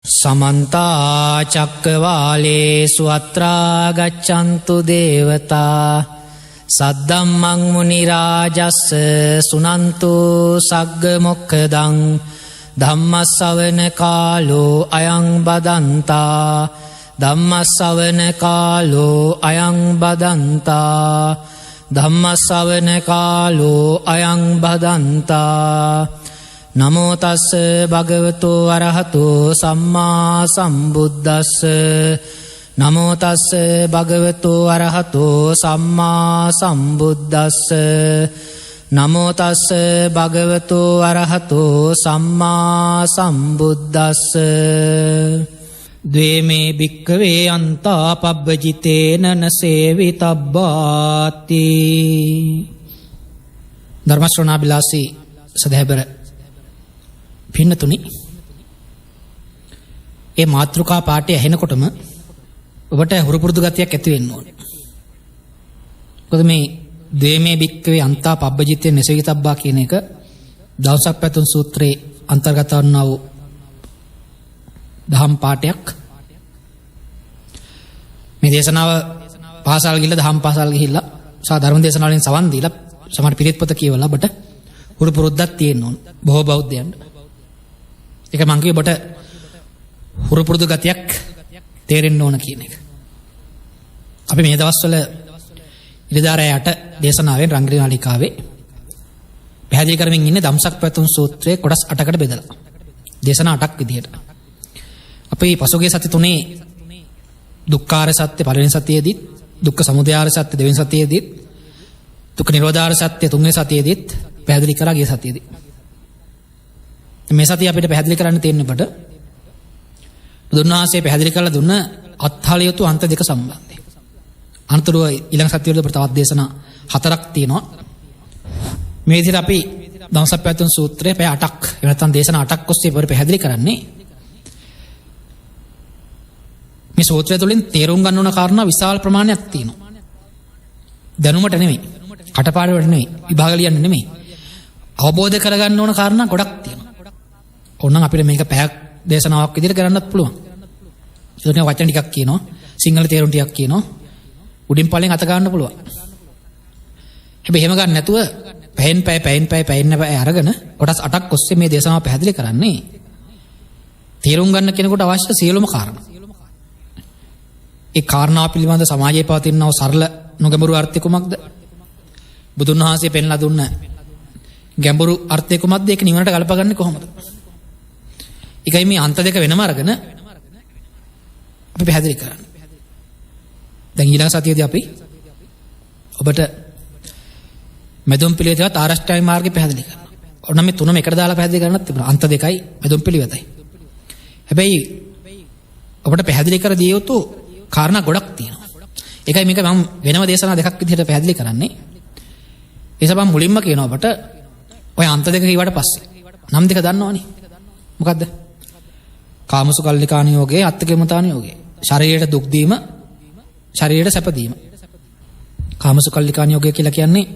समन्ता चक्रवालेषु अत्रा गच्छन्तु देवता सद्धम्मं मुनिराजस्य सुनन्तु सग्गमुखदं धम्मश्रवण कालो अयं बदन्ता धम्मश्रवण कालो अयं बदन्ता धम्मश्रवण कालो अयं बदन्ता नमो तस् भगवतो अरहतो सम्मा सम्बुद्धस्स नमो तस् भगवतो अरहतो सम्मा सम्बुद्धस्स नमो तस् भगवतो अरहतो सम्मा सम्बुद्धस्स द्वेमे भिक्खवे अन्ता पब्बजितेन न सेवितब्बाति धर्मश्रवणाभिलाषी सदैव පින්නතුනි ඒ මාතෘකා පාඨය ඇහෙනකොටම ඔබට හුරු පුරුදු ගතියක් ඇති වෙන්න ඕනේ. මොකද මේ ද්වේමේ භික්ඛවේ අන්තා පබ්බජිතේ නසවිතබ්බා කියන එක දවසක් පැතුම් සූත්‍රයේ අන්තර්ගත වන්නා වූ දහම් පාඨයක්. මේ දේශනාව පාසල් ගිහිල්ලා දහම් පාසල් ගිහිල්ලා සා ධර්ම දේශනාව වලින් සවන් දීලා සමහර පිරිත් පොත කියවලා ඔබට හුරු පුරුද්දක් තියෙන්න ඕනේ. බොහෝ බෞද්ධයන්ට ඒක මං කිය ඔබට හුරු පුරුදු ගතියක් තේරෙන්න ඕන කියන එක. අපි මේ දවස්වල ඉරිදාරයට දේශනාවෙන් රංගිරි නාලිකාවේ පැහැදිලි කරමින් ඉන්නේ ධම්සක් පැතුම් සූත්‍රයේ කොටස් 8කට බෙදලා. දේශනා 8ක් විදිහට. අපි පසුගිය සති තුනේ දුක්ඛාර සත්‍ය පළවෙනි සතියේදී, දුක්ඛ සමුදයාර සත්‍ය දෙවෙනි සතියේදී, දුක්ඛ නිරෝධාර සත්‍ය තුන්වෙනි සතියේදී පැහැදිලි කරා ගිය සතියේදී. මේ සතිය අපිට පැහැදිලි කරන්න තියෙන කොට බුදුන් වහන්සේ පැහැදිලි කරලා දුන්න අත්හල යුතු අන්ත දෙක සම්බන්ධයි. අනතුරුව ඊළඟ සතියේදී අපිට තවත් දේශනා 4ක් තියෙනවා. මේ විදිහට අපි ධම්සප්පවතුන් සූත්‍රයේ පැය 8ක් එහෙම නැත්නම් දේශනා 8ක් ඔස්සේ පෙර පැහැදිලි කරන්නේ. මේ සූත්‍රය තුළින් තේරුම් ගන්න ඕන කාරණා විශාල ප්‍රමාණයක් තියෙනවා. දැනුමට නෙමෙයි, කටපාඩමට නෙමෙයි, විභාග ලියන්න නෙමෙයි. අවබෝධ කරගන්න ඕන කාරණා ගොඩක් තියෙනවා. ඕනනම් අපිට මේක පැයක් දේශනාවක් විදිහට කරන්නත් පුළුවන්. ඒකනේ වචන ටිකක් කියනවා, සිංහල තේරුම් ටිකක් කියනවා. උඩින් පල්ලෙන් අත ගන්න පුළුවන්. හැබැයි එහෙම ගන්න නැතුව පැයෙන් පැය අරගෙන කොටස් 8ක් ඔස්සේ මේ දේශනාව පැහැදිලි කරන්නේ තේරුම් ගන්න කෙනෙකුට අවශ්‍ය සියලුම කාරණා. ඒ කාරණා පිළිබඳ සමාජයේ පවතිනව සරල නොගැඹුරු අර්ථය කුමක්ද? බුදුන් වහන්සේ පෙන්ලා දුන්න ගැඹුරු අර්ථය කුමක්ද? ඒක නිවනට ගලපගන්නේ කොහොමද? ඒකයි මේ අන්ත දෙක වෙනම අරගෙන අපි පැහැදිලි කරන්නේ. දැන් ඊළඟ සතියේදී අපි ඔබට මෙදුම් පිළිවෙතවත් ආරෂ්ඨායි මාර්ගය පැහැදිලි කරනවා. ඔන්න මේ තුනම එකට දාලා පැහැදිලි කරන්නත් තිබුණා. අන්ත දෙකයි මෙදුම් පිළිවෙතයි. හැබැයි ඔබට පැහැදිලි කර දිය යුතු කාරණා ගොඩක් තියෙනවා. ඒකයි මේක මම වෙනම දේශනා දෙකක් විදිහට පැහැදිලි කරන්නේ. ඒ සබම් මුලින්ම කියනවා ඔබට ඔය අන්ත දෙක කිව්වට පස්සේ නම් දෙක දන්නවනේ. මොකද්ද? කාමසුකල්ලිකාණ යෝගේ, අත්ථකේමතාණ යෝගේ. ශරීරයට දුක් දීම, ශරීරයට සැප දීම. කාමසුකල්ලිකාණ යෝගය කියලා කියන්නේ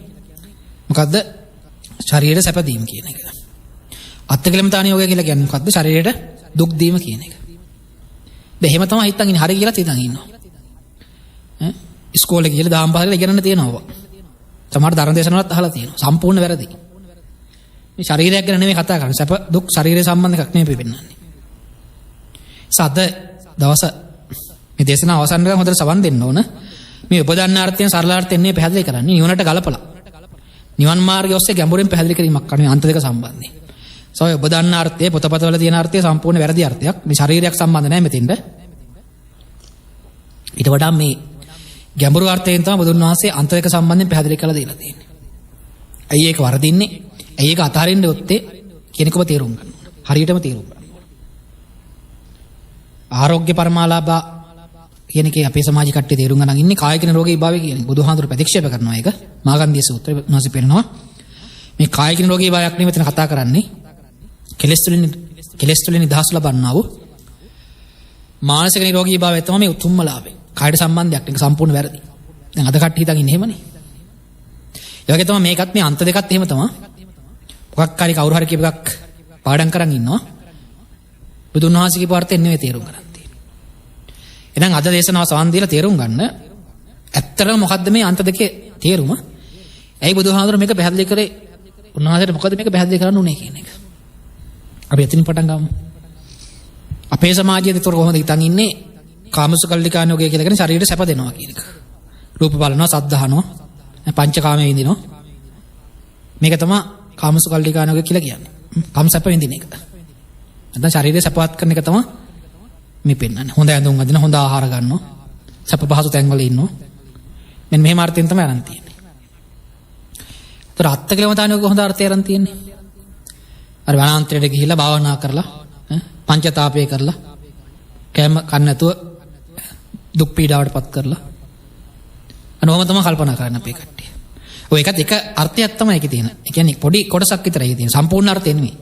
මොකද්ද? ශරීරයට සැප දීම කියන එක. අත්ථකේමතාණ යෝගය කියලා කියන්නේ මොකද්ද? ශරීරයට දුක් දීම කියන එක. දැන් එහෙම තමයි හිතන් ඉන්නේ. හරි කියලා හිතන් ඉන්නවා. ඉස්කෝලේ ගිහලා දාම් පාසලේ ඉගෙනන්න තියෙනවා. සමහර ධර්ම දේශනාවලත් අහලා තියෙනවා. සම්පූර්ණ වැරදි. මේ ශරීරයක් ගැන නෙමෙයි කතා කරන්නේ. සැප දුක් ශරීරය සම්බන්ධ එකක් නෙමෙයි පෙන්නන්නේ. සද්ද දවස මේ දේශනාව අවසන් කරලා හොඳට සවන් දෙන්න ඕන. මේ උපදන්නාර්ථයෙන් සරලාර්ථයෙන් නේ පැහැදිලි කරන්නේ. නිවනට ගලපලා. නිවන් මාර්ගය ඔස්සේ ගැඹුරින් පැහැදිලි කිරීමක් කරන්නේ අන්ත දෙක සම්බන්ධයෙන්. සෝය උපදන්නාර්ථයේ පොතපතවල තියෙන අර්ථය සම්පූර්ණ වැරදි අර්ථයක්. මේ ශරීරයක් සම්බන්ධ නැහැ මෙතෙන්ට. ඊට වඩා මේ ගැඹුරු අර්ථයෙන් තමයි බුදුන් වහන්සේ අන්ත දෙක සම්බන්ධයෙන් පැහැදිලි කරලා දීලා තියෙන්නේ. ඇයි ඒක වරදින්නේ? ඇයි ඒක අතහරින්න යොත්තේ කියන එක ඔබ තේරුම් ගන්න ඕන. හරියටම තේරුම් ගන්න ඕන. ආරෝග්‍ය පරමාලාභ කියන එකේ අපේ සමාජ කට්ටිය තේරුම් ගන්න ඉන්නේ කායික නිරෝගී භාවය කියන්නේ. බුදුහාඳුර ප්‍රතික්ෂේප කරනවා ඒක. මාගන්ධිය සූත්‍රයේ උන්වහන්සේ පෙන්නනවා. මේ කායික නිරෝගී භාවයක් නෙමෙයි මෙතන කතා කරන්නේ. කෙලෙස් වලින් නිදහස් ලබන්නා වූ මානසික නිරෝගී භාවය තමයි මේ උතුම්ම ලාභය. කායට සම්බන්ධයක් නෙක සම්පූර්ණ වැරදි. දැන් අද කට්ටිය හිතන් ඉන්නේ එහෙමනේ. ඒ වගේ තමයි මේකත් මේ අන්ත දෙකත් එහෙම තමයි. මොකක් හරි කවුරු හරි කියප එකක් පාඩම් කරන් ඉන්නවා. බුදුන් වහන්සේගේ පාර්ථයෙන් නෙවෙයි තේරුම් ගන්න තියෙන්නේ. එහෙනම් අද දේශනාව සවන් දීලා තේරුම් ගන්න. ඇත්තටම මොකද්ද මේ අන්ත දෙකේ තේරුම? ඇයි බුදුහාමුදුරුවෝ මේක පැහැදිලි කරේ? උන්වහන්සේට මොකද මේක පැහැදිලි කරන්න උනේ කියන එක. අපි එතනින් පටන් ගමු. අපේ සමාජයේ දතර කොහොමද හිතන් ඉන්නේ? කාමසුකල්ලිකාණෝගය කියලා කියන ශරීරයට සැප දෙනවා කියන එක. රූප බලනවා, සද්ද අහනවා, පංචකාමයේ විඳිනවා. මේක තමයි කාමසුකල්ලිකාණෝගය කියලා කියන්නේ. කාම සැප විඳින එක. නැත්නම් ශරීරය සැපවත් කරන එක තමයි මේ පෙන්වන්නේ. හොඳ ඇඳුම් අඳින, හොඳ ආහාර ගන්නවා, සැප පහසු තැන්වල ඉන්නවා. මෙන්න මෙහෙම අර්ථයෙන් තමයි අරන් තියෙන්නේ. ඒතර අත්තකලමතාණෝගය හොඳ අර්ථය අරන් තියෙන්නේ. අර වනාන්තරයට ගිහිල්ලා භාවනා කරලා, පංචතාපය කරලා, කැම කන්න නැතුව දුක් පීඩාවටපත් කරලා අනෝම තමයි කල්පනා කරන්න අපේ කට්ටිය. ඔය එකත් එක අර්ථයක් තමයි ඒකේ තියෙන. ඒ කියන්නේ පොඩි කොටසක් විතරයි තියෙන. සම්පූර්ණ අර්ථය නෙමෙයි.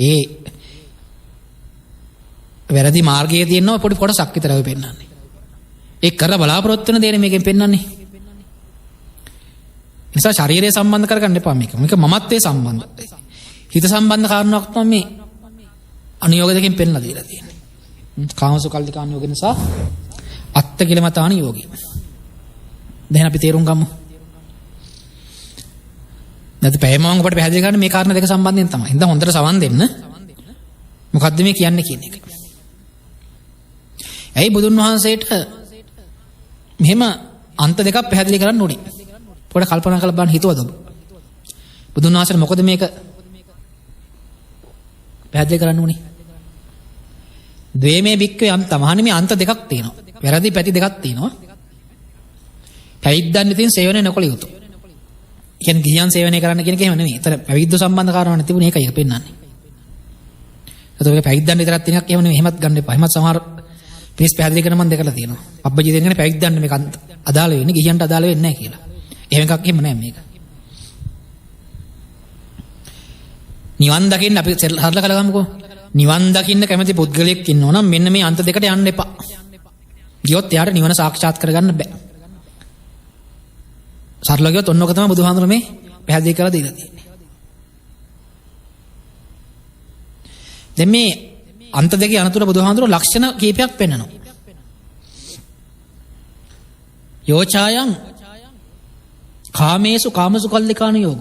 ඒ වැරදි මාර්ගයේ තියෙන පොඩි කොටසක් විතරයි පෙන්වන්නේ. ඒක කරලා බලාපොරොත්තු වෙන දේ මේකෙන් පෙන්වන්නේ. ඒ නිසා ශරීරය සම්බන්ධ කරගන්න එපා මේක. මේක මමත්වයේ සම්බන්ධයි. හිත සම්බන්ධ කාරණාවක් තමයි මේ අනුയോഗ දෙකෙන් පෙන්ලා දීලා තියෙන්නේ. කාමසුකල්ලිකාණ යෝග නිසා අත්තකිලමතාණ යෝගී. දැන් අපි තේරුම් ගමු. නැත්නම් පැයමම ඔබට පැහැදිලි කරන්න මේ කාරණා දෙක සම්බන්ධයෙන් තමයි. ඉතින් හොඳට සවන් දෙන්න. මොකද්ද මේ කියන්නේ කියන එක. ඇයි බුදුන් වහන්සේට මෙහෙම අන්ත දෙකක් පැහැදිලි කරන්න උනේ? පොඩ්ඩක් කල්පනා කරලා බලන්න හිතුවද ඔබ? බුදුන් වහන්සේට මොකද මේක පැහැදිලි කරන්න උනේ? ද්වේමේ භික්ඛවේ අන්තම. අහන්නේ මේ අන්ත දෙකක් තියෙනවා. වැරදි පැති දෙකක් තියෙනවා. පැවිද්දන් ඉතින් සේවනය නොකළ යුතුය. කියන්නේ ගිහියන් සේවනය කරන්න කියන එක එහෙම නෙමෙයි. ඒතර පැවිද්ද සම්බන්ධ කාරණා නැතිුනේ ඒකයි පෙන්නන්නේ. ඒතර පැවිද්දන් විතරක් තියෙන එකක් එහෙම නෙමෙයි. එහෙමත් ගන්න එපා. එහෙමත් සමහර පිරිස් පැහැදිලි කරන මම දැකලා තියෙනවා. පබ්බජී දෙන්නේ පැවිද්දන් මේක අදාළ වෙන්නේ ගිහියන්ට අදාළ වෙන්නේ නැහැ කියලා. එහෙම එකක් එහෙම නැහැ මේක. නිවන් දකින්න අපි සරල කළගමුකෝ. නිවන් දකින්න කැමති පුද්ගලයෙක් ඉන්නවා නම් මෙන්න මේ අන්ත දෙකට යන්න එපා. ගියොත් එයාට නිවන සාක්ෂාත් කරගන්න බෑ. සරල ගියොත් ඔන්නෝක තමයි බුදුහාමුදුරුවෝ මේ පැහැදිලි කරලා දීලා තියෙන්නේ. දැන් මේ අන්ත දෙකේ අනතුර බුදුහාමුදුරුවෝ ලක්ෂණ කීපයක් පෙන්නනවා. යෝචායන් කාමේසු කාමසුකල්ලිකාණ යෝග.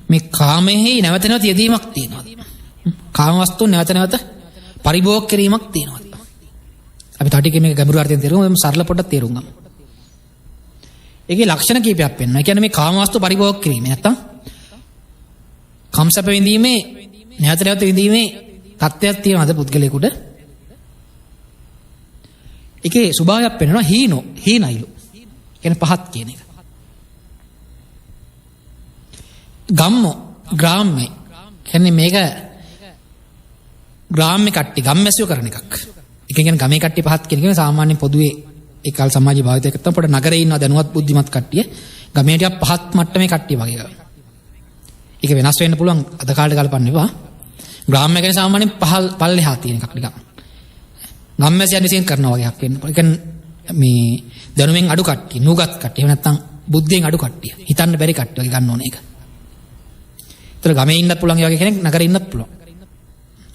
මේ කාමෙහි නැවත නැවත යෙදීමක් තියෙනවා. කාම වස්තුන් නැවත නැවත පරිභෝග කිරීමක් තියෙනවා. අපි තාටිකේ මේක ගැඹුරු අර්ථයෙන් තේරුම් සරල පොඩ්ඩක් තේරුම් ගමු. ඒකේ ලක්ෂණ කීපයක් පෙන්වනවා. ඒ කියන්නේ මේ කාම වස්තු පරිභෝග කිරීම නැත්තම් කම්සප විඳීමේ නැවත නැවත විඳීමේ තත්ත්වයක් තියෙනවද පුද්ගලයෙකුට? ඒකේ ස්වභාවයක් පෙන්වනවා හීනයිලු. කියන්නේ පහත් කියන එක. ගම්මෝ ග්‍රාම්‍ය කියන්නේ මේක ග්‍රාම්‍ය කට්ටි ගම්මැසියෝ කරන එකක්. ඒ කියන්නේ ගමේ කට්ටි පහත් කියන සාමාන්‍ය පොදුවේ ඒ කාල සමාජයේ භාවිතය කරන පොඩ නගරේ ඉන්නවා දැනුවත් බුද්ධිමත් කට්ටිය. ගමේ ටික පහත් මට්ටමේ කට්ටිය වගේ. ඒක වෙනස් වෙන්න පුළුවන් අද කාලේ කල්පන්න එපා. ග්‍රාම්‍ය කියන්නේ සාමාන්‍යයෙන් පල්ලෙහා තියෙන එකක් නිකන්. ගම්මැසියන් විසින් කරනවා වගේ එකක් වෙන්න පුළුවන්. ඒ කියන්නේ මේ දැනුමින් අඩු කට්ටිය, නුගත් කට්ටිය. එහෙම නැත්නම් බුද්ධියෙන් අඩු කට්ටිය. හිතන්න බැරි කට්ටිය වගේ ගන්න ඕනේ ඒක. ඒතර ගමේ ඉන්නත් පුළුවන් ඒ වගේ කෙනෙක් නගරේ ඉන්නත් පුළුවන්.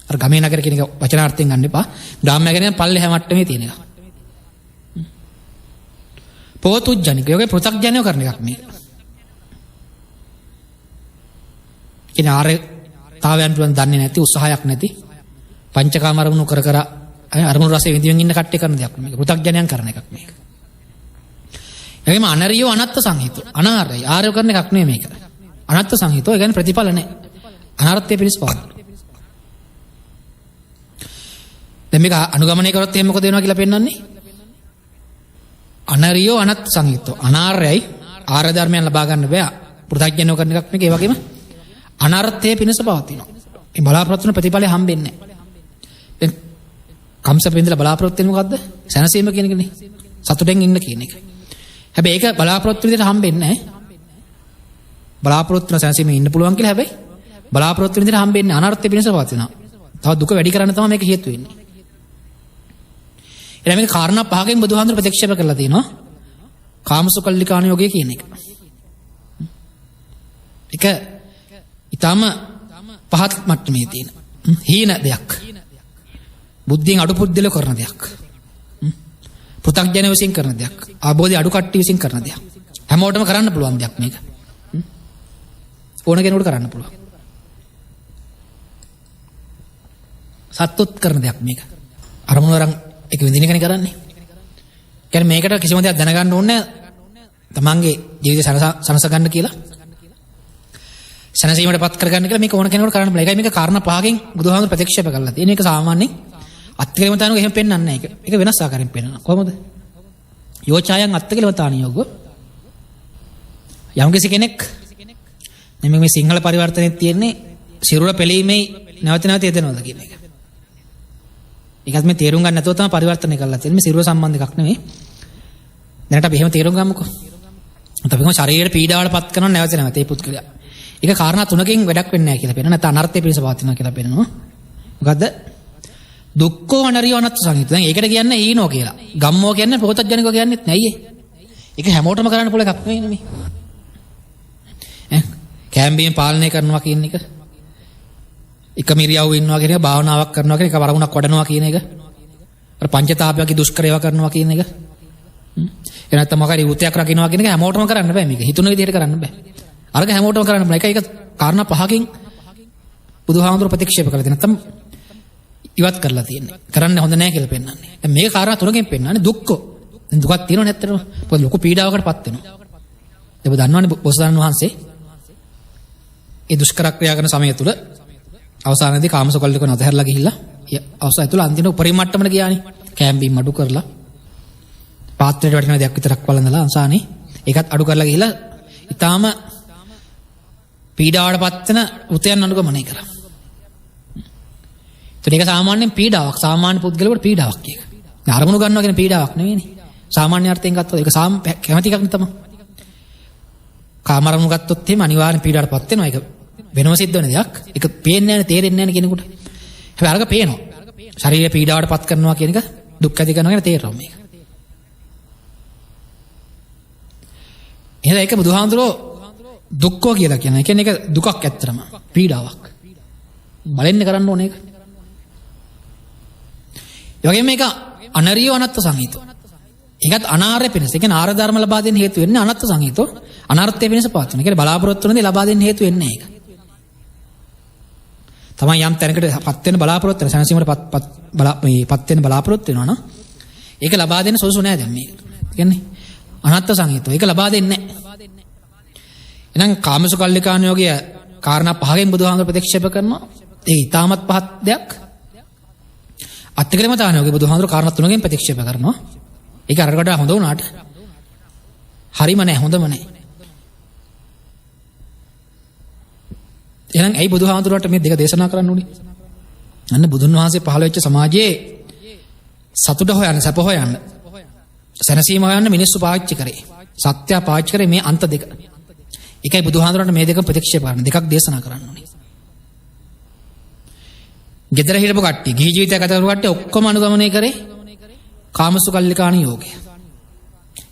අර ගමේ නගර කියන එක වචනාර්ථයෙන් ගන්න එපා. ග්‍රාම්‍ය කියන්නේ පල්ලෙහා මට්ටමේ තියෙන එක. පොතුජ්ජනික යෝගේ පෘථග්ජනයෝ කරන එකක් මේක. කියන ආර්යතාවයන් පිළිබඳ දන්නේ නැති උත්සාහයක් නැති පංචකාම අරමුණු කර අරමුණු රසයෙන් විඳින්න ඉන්න කට්ටිය කරන දෙයක් මේක. පෘථග්ජනයන් කරන එකක් මේක. එවැගේම අනරියෝ අනත්ත් සංහිතෝ. අනාර්යයි ආර්යෝ කරන එකක් නෙමෙයි මේක. අනත්ත් සංහිතෝ ඒ කියන්නේ ප්‍රතිඵල නැහැ. අනාර්ථය පිළිස් පාන. දැන් මේක අනුගමනය කරොත් එහෙනම් මොකද වෙනවා කියලා පෙන්නන්නේ? අනරියෝ අනත්ත් සංහිතෝ. අනාර්යයි ආර්ය ධර්මයන් ලබා ගන්න බෑ. පෘථග්ජනයෝ කරන එකක් මේක. ඒ වගේම අනර්ථයේ පිණිස පවතිනවා. මේ බලාපොරොත්තු වෙන ප්‍රතිඵලය හම්බෙන්නේ නැහැ. දැන් කම්සපෙන්දලා බලාපොරොත්තු වෙන්නේ මොකද්ද? සැනසීම කියන එකනේ. සතුටෙන් ඉන්න කියන එක. හැබැයි ඒක බලාපොරොත්තු විදිහට හම්බෙන්නේ නැහැ. බලාපොරොත්තු වෙන සැනසීමේ ඉන්න පුළුවන් කියලා හැබැයි බලාපොරොත්තු වෙන විදිහට හම්බෙන්නේ අනර්ථයේ පිණිස පවතිනවා. තව දුක වැඩි කරන්න තමයි මේක හේතු වෙන්නේ. එහෙනම් මේක කාරණා පහකින් බුදුහාමුදුරු ප්‍රතික්ෂේප කරලා තියෙනවා. කාමසුකල්ලිකාණ යෝගය කියන එක. එක ඊටම පහත් මට්ටමේ තියෙන හීන දෙයක්. බුද්ධියෙන් අඩු පුද්දල කරන දෙයක්. පෘථග්ජන විසින් කරන දෙයක්. ආબોධි අඩු කට්ටිය විසින් කරන දෙයක්. හැමෝටම කරන්න පුළුවන් දෙයක් මේක. ඕන කෙනෙකුට කරන්න පුළුවන්. සත්තුත් කරන දෙයක් මේක. අරමුණ වරන් එක විඳින එකනේ කරන්නේ. කියන්නේ මේකට කිසිම දෙයක් දැනගන්න ඕනේ තමන්ගේ ජීවිතය සනස ගන්න කියලා. සනසීමටපත් කරගන්න කියලා මේක ඕන කෙනෙකුට කරන්න බෑ. ඒකයි මේක කාරණා පහකින් බුදුහාමුදුරු ප්‍රතික්ෂේප කළා තියෙන. ඒක සාමාන්‍යයෙන් අත්කලමතානුක එහෙම පෙන්වන්නේ නැහැ. ඒක වෙනස් ආකාරයෙන් පෙන්වනවා. කොහොමද? යෝචායන් අත්කලමතානියෝග යම් කෙනෙක් මේ සිංහල පරිවර්තනයේ තියෙන්නේ සිරුර පෙළීමේ නැවත නැවත යෙදෙනවද කියන එක. ඒකත් මේ තේරුම් ගන්න නැතුව තමයි පරිවර්තනය කරලා තියෙන්නේ. මේ සිරුර සම්බන්ධ එකක් නෙමෙයි. දැනට අපි එහෙම තේරුම් ගමුකෝ. අපි කොහොම ශරීරයේ පීඩාවට පත් කරනව නැවත නැවත ඒ පුත්කලයා. ඒක කාරණා තුනකින් වැඩක් වෙන්නේ නැහැ කියලා පේනවා. නැත්නම් අනර්ථය පිණිස පවතිනවා කියලා පේනවා. මොකද්ද? දුක්ඛෝ අනරියෝ අනත්ත සංහිත. දැන් ඒකට කියන්නේ ඊනෝ කියලා. ගම්මෝ කියන්නේ පොතජනිකෝ කියන්නේත් නැయ్యේ. ඒක හැමෝටම කරන්න පුළුවන් එකක් නෙවෙයි නෙමෙයි. කැම්බියෙන් පාලනය කරනවා කියන එක. එක මිරියව් ඉන්නවා කියන එක, භාවනාවක් කරනවා කියන එක, වරමුණක් වඩනවා කියන එක. අර පංචතාපයක දුෂ්කරේව කරනවා කියන එක. ඒ නැත්නම් මොකරි උත්යක් රකින්නවා කියන එක හැමෝටම කරන්න බෑ මේක. හිතුන විදිහට කරන්න බෑ. අරක හැමෝටම කරන්න බෑ. ඒක කාරණා පහකින් බුදුහාමුදුරු ප්‍රතික්ෂේප කළා. නැත්නම් ඉවත් කරලා තියෙන්නේ. කරන්න හොඳ නැහැ කියලා පෙන්නන්නේ. දැන් මේක කාරණා තුනකින් පෙන්නන්නේ දුක්ඛ. දැන් දුකක් තියෙනව නැත්තර මොකද ලොකු පීඩාවකටපත් වෙනවා. ඒක දන්නවනේ බොසතාණන් වහන්සේ. ඒ දුෂ්කර ක්‍රියා කරන සමය තුල අවසානයේදී කාමසුකල්ලික නැතහැරලා ගිහිල්ලා අවසානය තුල අන්තිම උපරිම මට්ටමට ගියානේ. කැම්බින් අඩු කරලා පාත්‍රයට වටින දෙයක් විතරක් වළඳලා අවසානයේ ඒකත් අඩු කරලා ගිහිල්ලා ඊටාම පීඩාවටපත් වෙන උතයන් අනුගමනය කරා. ඒක සාමාන්‍යයෙන් පීඩාවක්. සාමාන්‍ය පුද්ගලයෙකුට පීඩාවක් එක. අරමුණු ගන්නවා කියන පීඩාවක් නෙවෙයිනේ. සාමාන්‍ය අර්ථයෙන් ගත්තොත් ඒක කැමැති එකක් නේ තමයි. කාම අරමුණු ගත්තොත් එහෙම අනිවාර්යෙන් පීඩාවටපත් වෙනවා. ඒක වෙනම සිද්ධ වෙන දෙයක්. ඒක පේන්නේ නැහැ, තේරෙන්නේ නැහැ කෙනෙකුට. හැබැයි අරක පේනවා. ශරීරය පීඩාවටපත් කරනවා කියන එක දුක් ඇති කරනවා කියන තේරෙනවා මේක. එහෙනම් ඒක බුදුහාමුදුරෝ දුක්ඛෝ කියලා කියනවා. ඒ කියන්නේ ඒක දුකක් ඇත්තටම. පීඩාවක්. බලෙන්න කරන්න ඕනේ ඒක. ඒ වගේම මේක අනරියෝ අනත්ත සංහිතෝ. ඒකත් අනාර්ය පිණිස. ඒ කියන්නේ ආර්ය ධර්ම ලබා දෙන්න හේතු වෙන්නේ අනත්ත සංහිතෝ. අනර්ථය පිණිස පවත්වන. ඒ කියන්නේ බලාපොරොත්තු වෙන දේ ලබා දෙන්න හේතු වෙන්නේ ඒක. තමයි යම් තැනකටපත් වෙන බලාපොරොත්තු වෙන සනසීමටපත් වෙන බලාපොරොත්තු වෙනවා නම් ඒක ලබා දෙන්න සුදුසු නෑ දැන් මේක. කියන්නේ අනත්ත සංහිතෝ. ඒක ලබා දෙන්නේ නෑ. එහෙනම් කාමසුකල්ලිකාණයෝගේ කාරණා පහකින් බුදුහාමුදුර ප්‍රතික්ෂේප කරනවා. ඒ ඊටමත් පහත් දෙයක්. අත්කලමතාණයෝගේ බුදුහාමුදුර කාරණා තුනකින් ප්‍රතික්ෂේප කරනවා. ඒක අරකට හොඳ වුණාට හරිම නෑ, හොඳම නෑ. එහෙනම් ඇයි බුදුහාමුදුරුවන්ට මේ දෙක දේශනා කරන්න උනේ? අන්න බුදුන් වහන්සේ පහළ වෙච්ච සමාජයේ සතුට හොයන්න, සැප හොයන්න, සැනසීම හොයන්න මිනිස්සු පාවිච්චි කරේ. සත්‍ය පාවිච්චි කරේ මේ අන්ත දෙක. ඒකයි බුදුහාමුදුරුවන්ට මේ දෙක ප්‍රතික්ෂේප කරන්න, දෙකක් දේශනා කරන්න උනේ. ගෙදර හිටපු කට්ටිය, ගිහි ජීවිතය ගත කරපු කට්ටිය ඔක්කොම අනුගමනය කරේ කාමසුකල්ලිකාණ යෝගය.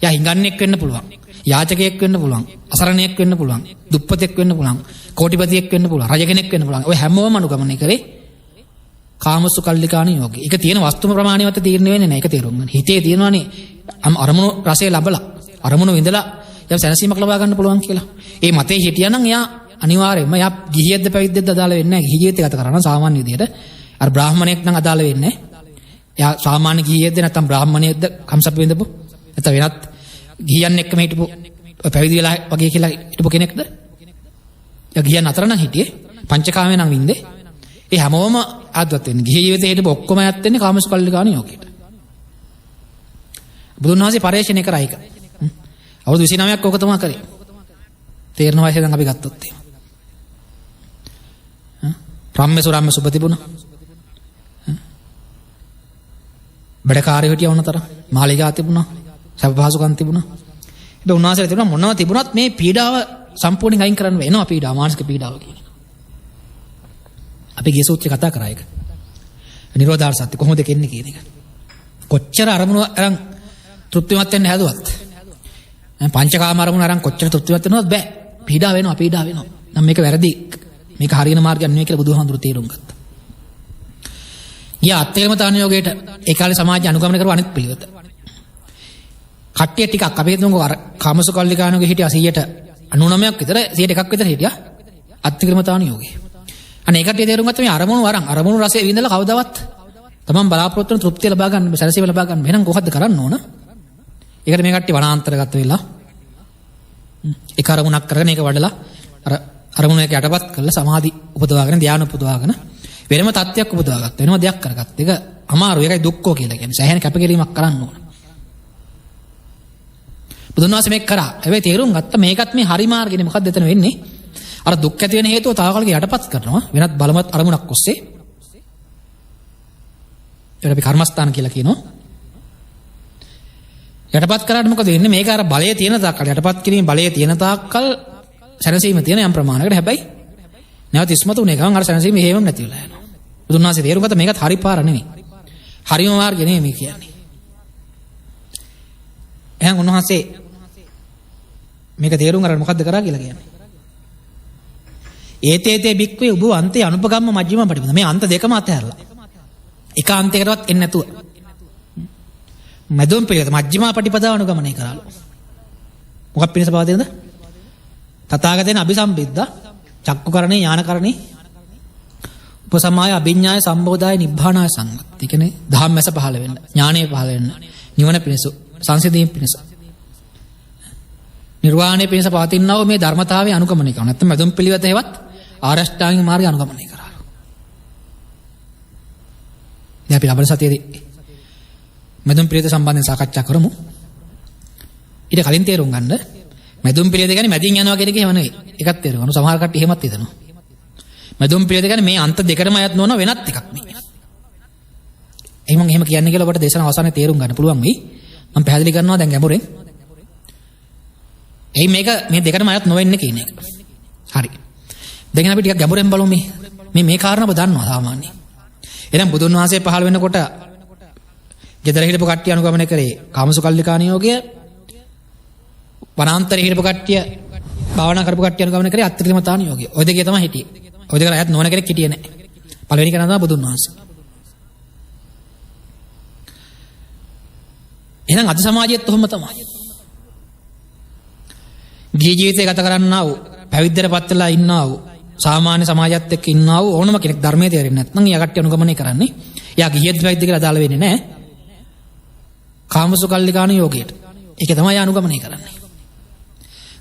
යා හිඟන්නෙක් වෙන්න පුළුවන්. යාචකයෙක් වෙන්න පුළුවන්. අසරණයෙක් වෙන්න පුළුවන්. දුප්පතෙක් වෙන්න පුළුවන්. කෝටිපතියෙක් වෙන්න පුළුවන්. රජ කෙනෙක් වෙන්න පුළුවන්. ඔය හැමෝම අනුගමනය කරේ කාමසුකල්ලිකාණ යෝගය. ඒක තියෙන වස්තුම ප්‍රමාණයවත් තීරණය වෙන්නේ නැහැ. ඒක තේරුම් ගන්න. හිතේ තියෙනවානේ අරමුණු රසය ලැබලා, අරමුණු විඳලා යම් සැනසීමක් ලබා ගන්න පුළුවන් කියලා. ඒ මතේ හිටියානම් එයා අනිවාර්යයෙන්ම එයා ගිහියෙක්ද පැවිද්දෙක්ද අදාළ වෙන්නේ නැහැ. ගිහි ජීවිතය ගත කරනවා සාමාන්‍ය විදියට. අර බ්‍රාහමණයෙක් නම් අදාළ වෙන්නේ නැහැ. එයා සාමාන්‍ය ගිහියෙක්ද නැත්නම් බ්‍රාහමණයෙක්ද කම්සප් විඳපු නැත්නම් වෙනත් ගිහියන් එක්කම හිටපු පැවිදි වෙලා වගේ කියලා හිටපු කෙනෙක්ද? එයා ගිහියන් අතර නම් හිටියේ. පංචකාමයේ නම් වින්දේ. ඒ හැමෝම ආද්වත් වෙන්නේ. ගිහි ජීවිතේ හිටපු ඔක්කොම යත් වෙන්නේ කාමසුකල්ලිකාණ යෝගයට. බුදුන් වහන්සේ පරිශ්‍රණය කරා ඒක. අවුරුදු 29ක් ඕක තමයි කරේ. තේරෙන වයසේ දැන් අපි ගත්තොත් එහෙම. රම්මේ සුබ තිබුණා. බඩකාරයෝ හිටියා වුණතර. මාලිගා තිබුණා. සබ පහසුකම් තිබුණා. ඒක උන්වහන්සේලා තිබුණා මොනවා තිබුණත් මේ පීඩාව සම්පූර්ණයෙන් අයින් කරන්න වෙනවා. පීඩාව, මානසික පීඩාව කියන එක. අපි ගිය සූත්‍රය කතා කරා ඒක. නිරෝධාර සත්‍ය කොහොමද කෙන්නේ කියන එක. කොච්චර අරමුණු අරන් තෘප්තිමත් වෙන්න හැදුවත් පංචකාම අරමුණු අරන් කොච්චර තෘප්තිමත් වෙනවද බෑ. පීඩාව වෙනවා. නම් මේක වැරදි මේක හරියන මාර්ගයක් නෙවෙයි කියලා බුදුහාමුදුරු තේරුම් ගත්තා. ගියා අත්කලමතාන යෝගයට ඒ කාලේ සමාජය අනුගමනය කරපු අනිත් පිළිවෙත. කට්ටිය ටිකක් අපි හිතමුකෝ අර කාමසුකල්ලිකාණෝගේ හිටියා 99ක් විතර 101ක් විතර හිටියා අත්කලමතාන යෝගේ. අනේ ඒකට තේරුම් ගත්ත මේ අරමුණු රසය විඳලා කවදාවත් තමන් බලාපොරොත්තු වෙන තෘප්තිය ලබා ගන්න සැලසීම ලබා ගන්න එහෙනම් කොහොමද කරන්න ඕන? ඒකට මේ කට්ටිය වනාන්තරගත වෙලා ඒක අරමුණක් කරගෙන ඒක වඩලා අර අරමුණ එක යටපත් කරලා සමාධි උපදවාගෙන ධානය උපදවාගෙන වෙනම තත්ත්වයක් උපදවාගත්ත වෙනම දෙයක් කරගත්ත. ඒක අමාරු. ඒකයි දුක්ඛෝ කියලා කියන්නේ. සෑහෙන කැපකිරීමක් කරන්න ඕන. බුදුන් වහන්සේ මේක කරා. හැබැයි තේරුම් ගත්ත මේකත් මේ හරි මාර්ගෙනේ. මොකක්ද එතන වෙන්නේ? අර දුක් ඇති වෙන හේතුව තාවකලක යටපත් කරනවා වෙනත් බලවත් අරමුණක් ඔස්සේ. ඒක අපි කර්මස්ථාන කියලා කියනවා. යටපත් කරාට මොකද වෙන්නේ? මේක අර බලයේ තියෙන තාක්කල් යටපත් කිරීම බලයේ තියෙන තාක්කල් සැනසීම තියෙන යම් ප්‍රමාණයකට. හැබැයි නැවත ඉස්මතුනේ ගමන් අර සැනසීම හේමම නැති වෙලා යනවා. බුදුන් වහන්සේ තේරුම් ගත්ත මේකත් හරි පාර නෙමෙයි. හරිම මාර්ගය නෙමෙයි මේ කියන්නේ. එහෙනම් උන්වහන්සේ මේක තේරුම් අරගෙන මොකද්ද කරා කියලා කියන්නේ? ඒතේතේ බික්කේ උබ අන්තේ අනුපගම්ම මජ්ක්‍ධිම පටිපද. මේ අන්ත දෙකම අතහැරලා. එක අන්තයකටවත් එන්නේ නැතුව. මැදුම් පිළිවෙත මජ්ක්‍ධිම පටිපදාව අනුගමනය කරාලු. මොකක් පිණිස පවතිනද? තථාගතයන් අபிසම්බිද්දා චක්කුකරණේ ඥානකරණේ උපසමාය අභිඥාය සම්බෝධාය නිබ්බානාය සංගත. ඒ කියන්නේ ධම්මැස පහළ වෙන්න, ඥානය පහළ වෙන්න, නිවන පිණිස, සංසිඳීම පිණිස, නිර්වාණය පිණිස පවතිනා වූ මේ ධර්මතාවය අනුගමනය කරනවා. නැත්නම් මැදුම් පිළිවෙත හේවත් ආරෂ්ඨාංගික මාර්ගය අනුගමනය කරාලු. දැන් අපි ලබන සතියේදී මැදුම් පිළිවෙත සම්බන්ධයෙන් සාකච්ඡා කරමු. ඊට කලින් තේරුම් ගන්න මැදුම් පිළිවෙත කියන්නේ මැදින් යනවා කියන එක එහෙම නෙවෙයි. ඒකත් තේරුම් ගන්න. සමහර කට්ටිය එහෙමත් හිතනවා. මැදුම් පිළිවෙත කියන්නේ මේ අන්ත දෙකම අයත් නොවන වෙනත් එකක් නේ. එහෙම කියන්නේ කියලා ඔබට දේශන අවසානයේ තේරුම් ගන්න පුළුවන් වෙයි. මම පැහැදිලි කරනවා දැන් ගැඹුරෙන්. මේක මේ දෙකම අයත් නොවෙන්නේ කියන එක. හරි. දැන් අපි ටිකක් ගැඹුරෙන් බලමු මේ කාරණාව දන්නවා සාමාන්‍යයෙන්. එහෙනම් බුදුන් වහන්සේ පහළ වෙනකොට ගෙදර හිටපු කට්ටිය අනුගමනය කරේ කාමසුකල්ලිකාණ යෝගය. වනාන්තරේ හිටපු කට්ටිය භාවනා කරපු කට්ටිය අනුගමනය කරේ අත්තිකිලමතාණ යෝගය. ඔය දෙකේ තමයි හිටියේ. ඔය දෙක අයත් නොවන කෙනෙක් හිටියේ නැහැ. පළවෙනි කෙනා තමයි බුදුන් වහන්සේ. එහෙනම් අද සමාජයේත් ඔහොම තමයි. ගිහි ජීවිතය ගත කරන්නා වූ පැවිද්දටපත් වෙලා ඉන්නා වූ සාමාන්‍ය සමාජයත් එක්ක ඉන්නා වූ ඕනම කෙනෙක් ධර්මයේ තේරෙන්නේ නැත්නම් එයා කට්ටිය අනුගමනය කරන්නේ. එයා ගිහියත් පැවිද්ද කියලා අදාළ වෙන්නේ නැහැ. කාමසුකල්ලිකාණ යෝගයට. ඒක තමයි එයා අනුගමනය කරන්නේ.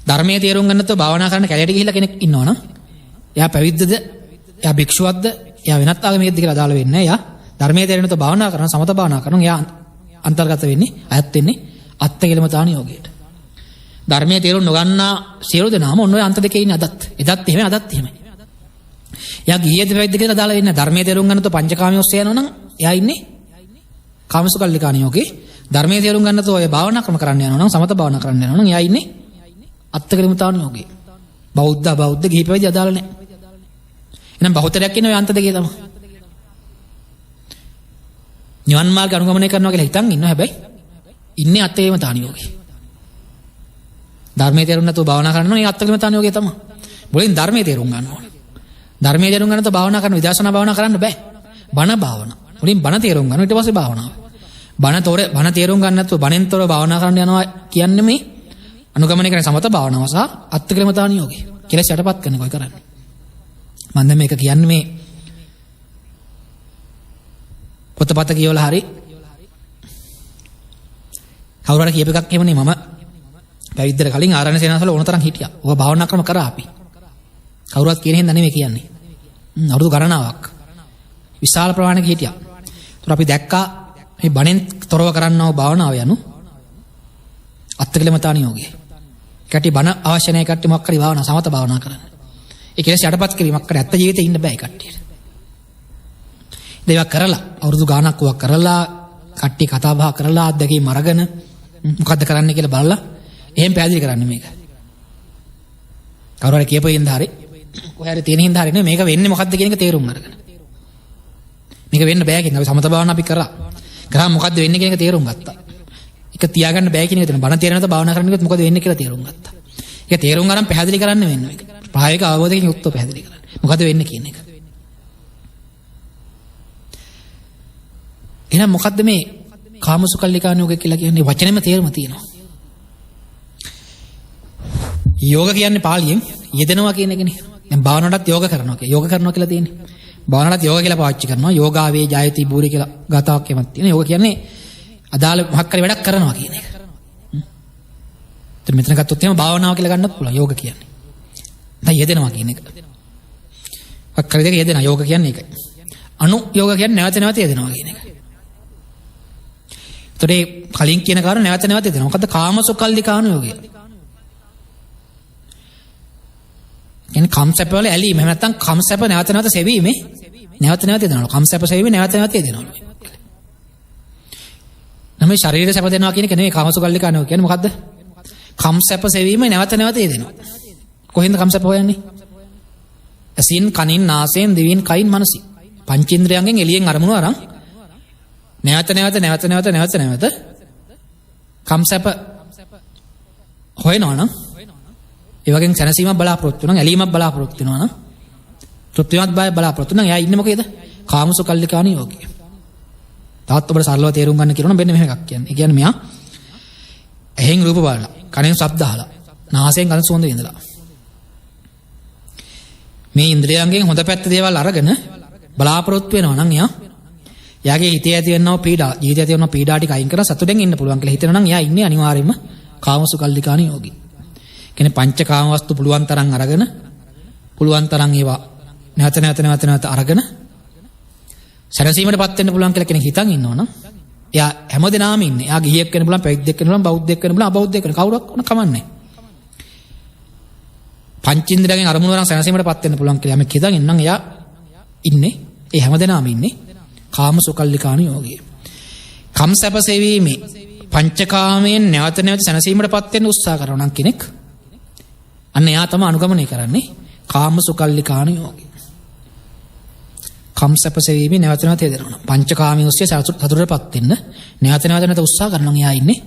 ධර්මයේ තේරුම් ගන්නතෝ භාවනා කරන්න කැලේට ගිහිල්ලා කෙනෙක් ඉන්නවනම් එයා පැවිද්දද, එයා භික්ෂුවක්ද, එයා වෙනත් ආගමකද කියලා අදාළ වෙන්නේ නැහැ. එයා ධර්මයේ තේරෙන්නතෝ භාවනා කරන සමත භාවනා කරන එයා අන්තර්ගත වෙන්නේ අයත් වෙන්නේ අත්තිකිලමතාණ යෝගයට. ධර්මයේ තේරුම් නොගන්නා සියලු දෙනාම ඔන්න ඔය අන්ත දෙකේ ඉන්නේ අදත්. එදත් එහෙමයි අදත් එහෙමයි. එයා ගිහියද පැවිද්ද කියලා දාලා වෙන්නේ ධර්මයේ තේරුම් ගන්නතෝ පංචකාමිය ඔස්සේ යනවනම් එයා ඉන්නේ කාමසුකල්ලිකාණ යෝගේ. ධර්මයේ තේරුම් ගන්නතෝ ඔය භාවනා ක්‍රම කරන්න යනවනම් සමත භාවනා කරන්න යනවනම් එයා ඉන්නේ අත්තිකිලමතාණ යෝගේ. බෞද්ධ ගිහි පැවිදි අදාළ නැහැ. එහෙනම් බහුතරයක් ඉන්නේ ඔය අන්ත දෙකේ තමයි. නිවන් මාර්ග අනුගමනය කරනවා කියලා හිතන් ඉන්නවා. හැබැයි ඉන්නේ අත්තිකිලමතාණ යෝගේ. ධර්මයේ තේරුම් නැතුව භාවනා කරනවා මේ අත්තිකිලමතාණ යෝගේ තමයි. මුලින් ධර්මයේ තේරුම් ගන්න ඕනේ. ධර්මයේ තේරුම් ගන්නතෝ භාවනා කරන විදර්ශනා භාවනා කරන්න බෑ. බණ භාවනා. මුලින් බණ තේරුම් ගන්න ඊට පස්සේ භාවනාව. බණ තේරුම් ගන්න නැතුව බණෙන්තර භාවනා කරන්න යනවා කියන්නේ මේ අනුගමනය කරන සමත භාවනාව සහ අත්තිකිලමතාණ යෝගේ. කෙලෙස් යටපත් කරන එකයි කරන්නේ. මම දැන් මේක කියන්නේ මේ පොතපත කියවලා හරි කවුරු හරි කියප එකක් එහෙමනේ මම පැවිද්දට කලින් ආරණ්‍ය සේනාසල ඕන තරම් හිටියා. ඔය භාවනා ක්‍රම කරා අපි. කවුරුවත් කියන හින්දා නෙමෙයි කියන්නේ. අවුරුදු ගණනාවක් විශාල ප්‍රමාණයක හිටියා. ඒතර අපි දැක්කා මේ බණෙන් තොරව කරන්නව භාවනාව යනු අත්තිකිලමතාණ යෝගය. කටි බණ අවශ්‍ය නැහැ කට්ටිය මොකක් හරි භාවනා සමත භාවනා කරන්න. ඒ කෙලෙස් යටපත් කිරීමක් කර ඇත්ත ජීවිතේ ඉන්න බෑ කට්ටියට. දේවා කරලා අවුරුදු ගාණක් වක් කරලා කට්ටිය කතා බහ කරලා අත්දැකීම් අරගෙන මොකද්ද කරන්න කියලා බලලා එහෙම පැහැදිලි කරන්නේ මේක. කවුරු හරි කියපෙයින්ද හරි කොහේ හරි තියෙන හින්දා හරි නේ මේක වෙන්නේ මොකද්ද කියන එක තේරුම් අරගෙන. මේක වෙන්න බෑ කියන අපි සමත භාවනා අපි කරා මොකද්ද වෙන්නේ කියන එක තේරුම් ගත්තා. ඒක තියාගන්න බෑ කියන එක තමයි බණ තේරෙනත භාවනා කරන්න ගියොත් මොකද වෙන්නේ කියලා තේරුම් ගත්තා. ඒක තේරුම් ගන්න පැහැදිලි කරන්න වෙන්නේ මේක. ප්‍රායෝගික අවබෝධයෙන් යුක්තව පැහැදිලි කරන්න. මොකද වෙන්නේ කියන එක. එහෙනම් මොකද්ද මේ කාමසුකල්ලිකානුയോഗය කියලා කියන්නේ? වචනේම තේරුම තියෙනවා. යෝග කියන්නේ පාලියෙන් යෙදෙනවා කියන එකනේ. දැන් භාවනාවටත් යෝග කරනවා කියලා. යෝග කරනවා කියලා තියෙන්නේ. භාවනාවටත් යෝග කියලා පාවිච්චි කරනවා. යෝගාවේ ජායති බූරි කියලා ගාතාවක් එමත් තියෙනවා. යෝග කියන්නේ අදාළ මොහක් හරි වැඩක් කරනවා කියන එක. මෙතන ගත්තොත් එහෙම භාවනාව කියලා ගන්නත් පුළුවන් යෝග කියන්නේ. දැන් යෙදෙනවා කියන එක. අක්කර දෙක යෙදෙනවා යෝග කියන්නේ ඒකයි. අනු යෝග කියන්නේ නැවත නැවත යෙදෙනවා කියන එක. ඒතරේ කලින් කියන කාරණා නැවත නැවත යෙදෙනවා. මොකද්ද කාමසුකල්ලිකාණු යෝගය? කියන්නේ කම්සැප වල ඇලීම. එහෙම නැත්නම් කම්සැප නැවත නැවත සෙවීමේ නැවත නැවත යෙදෙනවා. කම්සැප සෙවීමේ නැවත නැවත යෙදෙනවා. නම් මේ ශරීර සැප දෙනවා කියන එක නෙවෙයි කාමසුකල්ලිකාණු යෝගය කියන්නේ. මොකද්ද? කම්සැප සෙවීමේ නැවත නැවත යෙදෙනවා. කොහෙන්ද කම්සැප හොයන්නේ? ඇසින්, කනින්, නාසයෙන්, දිවෙන්, කයින්, මනසින්. පංචේන්ද්‍රයන්ගෙන් එළියෙන් අරමුණු අරන් නැවත කම්සැප හොයනවා නම් ඒ වගේම සැනසීමක් බලාපොරොත්තු වෙනවා, ඇලීමක් බලාපොරොත්තු වෙනවා නම් තෘප්තිමත් බය බලාපොරොත්තු වෙනවා. එයා ඉන්නේ මොකේද? කාමසුකල්ලිකාණු යෝගිය. තාත් ඔබට සරලව තේරුම් ගන්න කියනවා මෙන්න මෙහෙම එකක් කියන්නේ. ඒ කියන්නේ මෙයා ඇහෙන් රූප බලලා, කනෙන් ශබ්ද අහලා, නාසයෙන් ගඳ සුවඳ විඳලා මේ ඉන්ද්‍රියයන්ගෙන් හොඳ පැත්ත දේවල් අරගෙන බලාපොරොත්තු වෙනවා නම් එයාගේ හිතේ ඇති වෙනව පීඩා, ජීවිතයේ ඇති වෙනව පීඩා ටික අයින් කරලා සතුටෙන් ඉන්න පුළුවන් කියලා හිතනවා නම් එයා ඉන්නේ අනිවාර්යයෙන්ම කාමසුකල්ලිකාණු යෝගී. කියන්නේ පංචකාම වස්තු පුළුවන් තරම් අරගෙන, පුළුවන් තරම් ඒවා නැවත අරගෙන සැනසීමටපත් වෙන්න පුළුවන් කියලා කෙනෙක් හිතන් ඉන්නවනම් එයා හැමදෙනාම ඉන්නේ. එයා ගිහියෙක් වෙන්න පුළුවන්, පැවිද්දෙක් වෙන්න පුළුවන්, බෞද්ධයෙක් වෙන්න පුළුවන්, අබෞද්ධයෙක් වෙන්න කවුරක් වුණ කමන්නේ. පංචේන්ද්‍රයෙන් අරමුණු වරන් සැනසීමටපත් වෙන්න පුළුවන් කියලා යමෙක් හිතන් ඉන්නම් එයා ඉන්නේ. ඒ හැමදෙනාම ඉන්නේ කාමසුකල්ලිකාණු යෝගී. කම්සැප සෙවීමේ පංචකාමයෙන් නැවත සැනසීමටපත් වෙන්න උත්සාහ කරනවා නම් කෙනෙක් අන්න එයා තමයි අනුගමනය කරන්නේ කාමසුකල්ලිකාණු යෝගී. කම්සැප සෙවීමේ නැවත යෙදෙනවා. පංචකාමයේ ඔස්සේ සතුටටපත් වෙන්න නැවත උත්සාහ කරනවා නම් එයා ඉන්නේ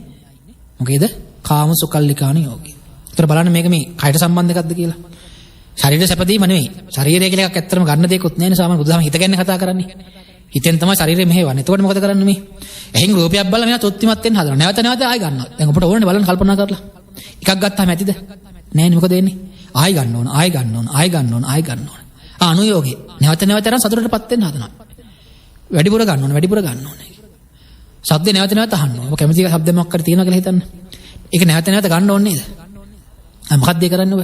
මොකේද? කාමසුකල්ලිකාණු යෝගී. ඒතර බලන්න මේක මේ කයට සම්බන්ධ එකක්ද කියලා. ශරීර සැපදීම නෙවෙයි. ශරීරය කියලා එකක් ඇත්තටම ගන්න දෙයක්වත් නැහැ නේ. සාමාන්‍ය බුදුදහම හිත ගැන කතා කරන්නේ. හිතෙන් තමයි ශරීරය මෙහෙවන්නේ. එතකොට මොකද කරන්නේ මේ? එහෙන් රූපයක් බලලා මෙයා තෘප්තිමත් වෙන්න හදනවා. නැවත ආයෙ ගන්නවා. දැන් ඔබට ඕනේ බලන්න කල්පනා කරලා. එකක් ගත්තාම ඇතිද? නෑනේ. මොකද වෙන්නේ? ආයෙ ගන්න ඕන. අනුയോഗේ. නැවත අරන් සතුටටපත් වෙන්න හදනවා. වැඩිපුර ගන්න ඕන. ශබ්දේ නැවත අහන්න ඕන. ඔබ කැමති ශබ්ද මොකක් හරි තියෙනවා කියලා හිතන්න. ඒක නැවත ගන්න ඕනේ නේද? මොකක්ද ඒ කරන්නේ ඔබ?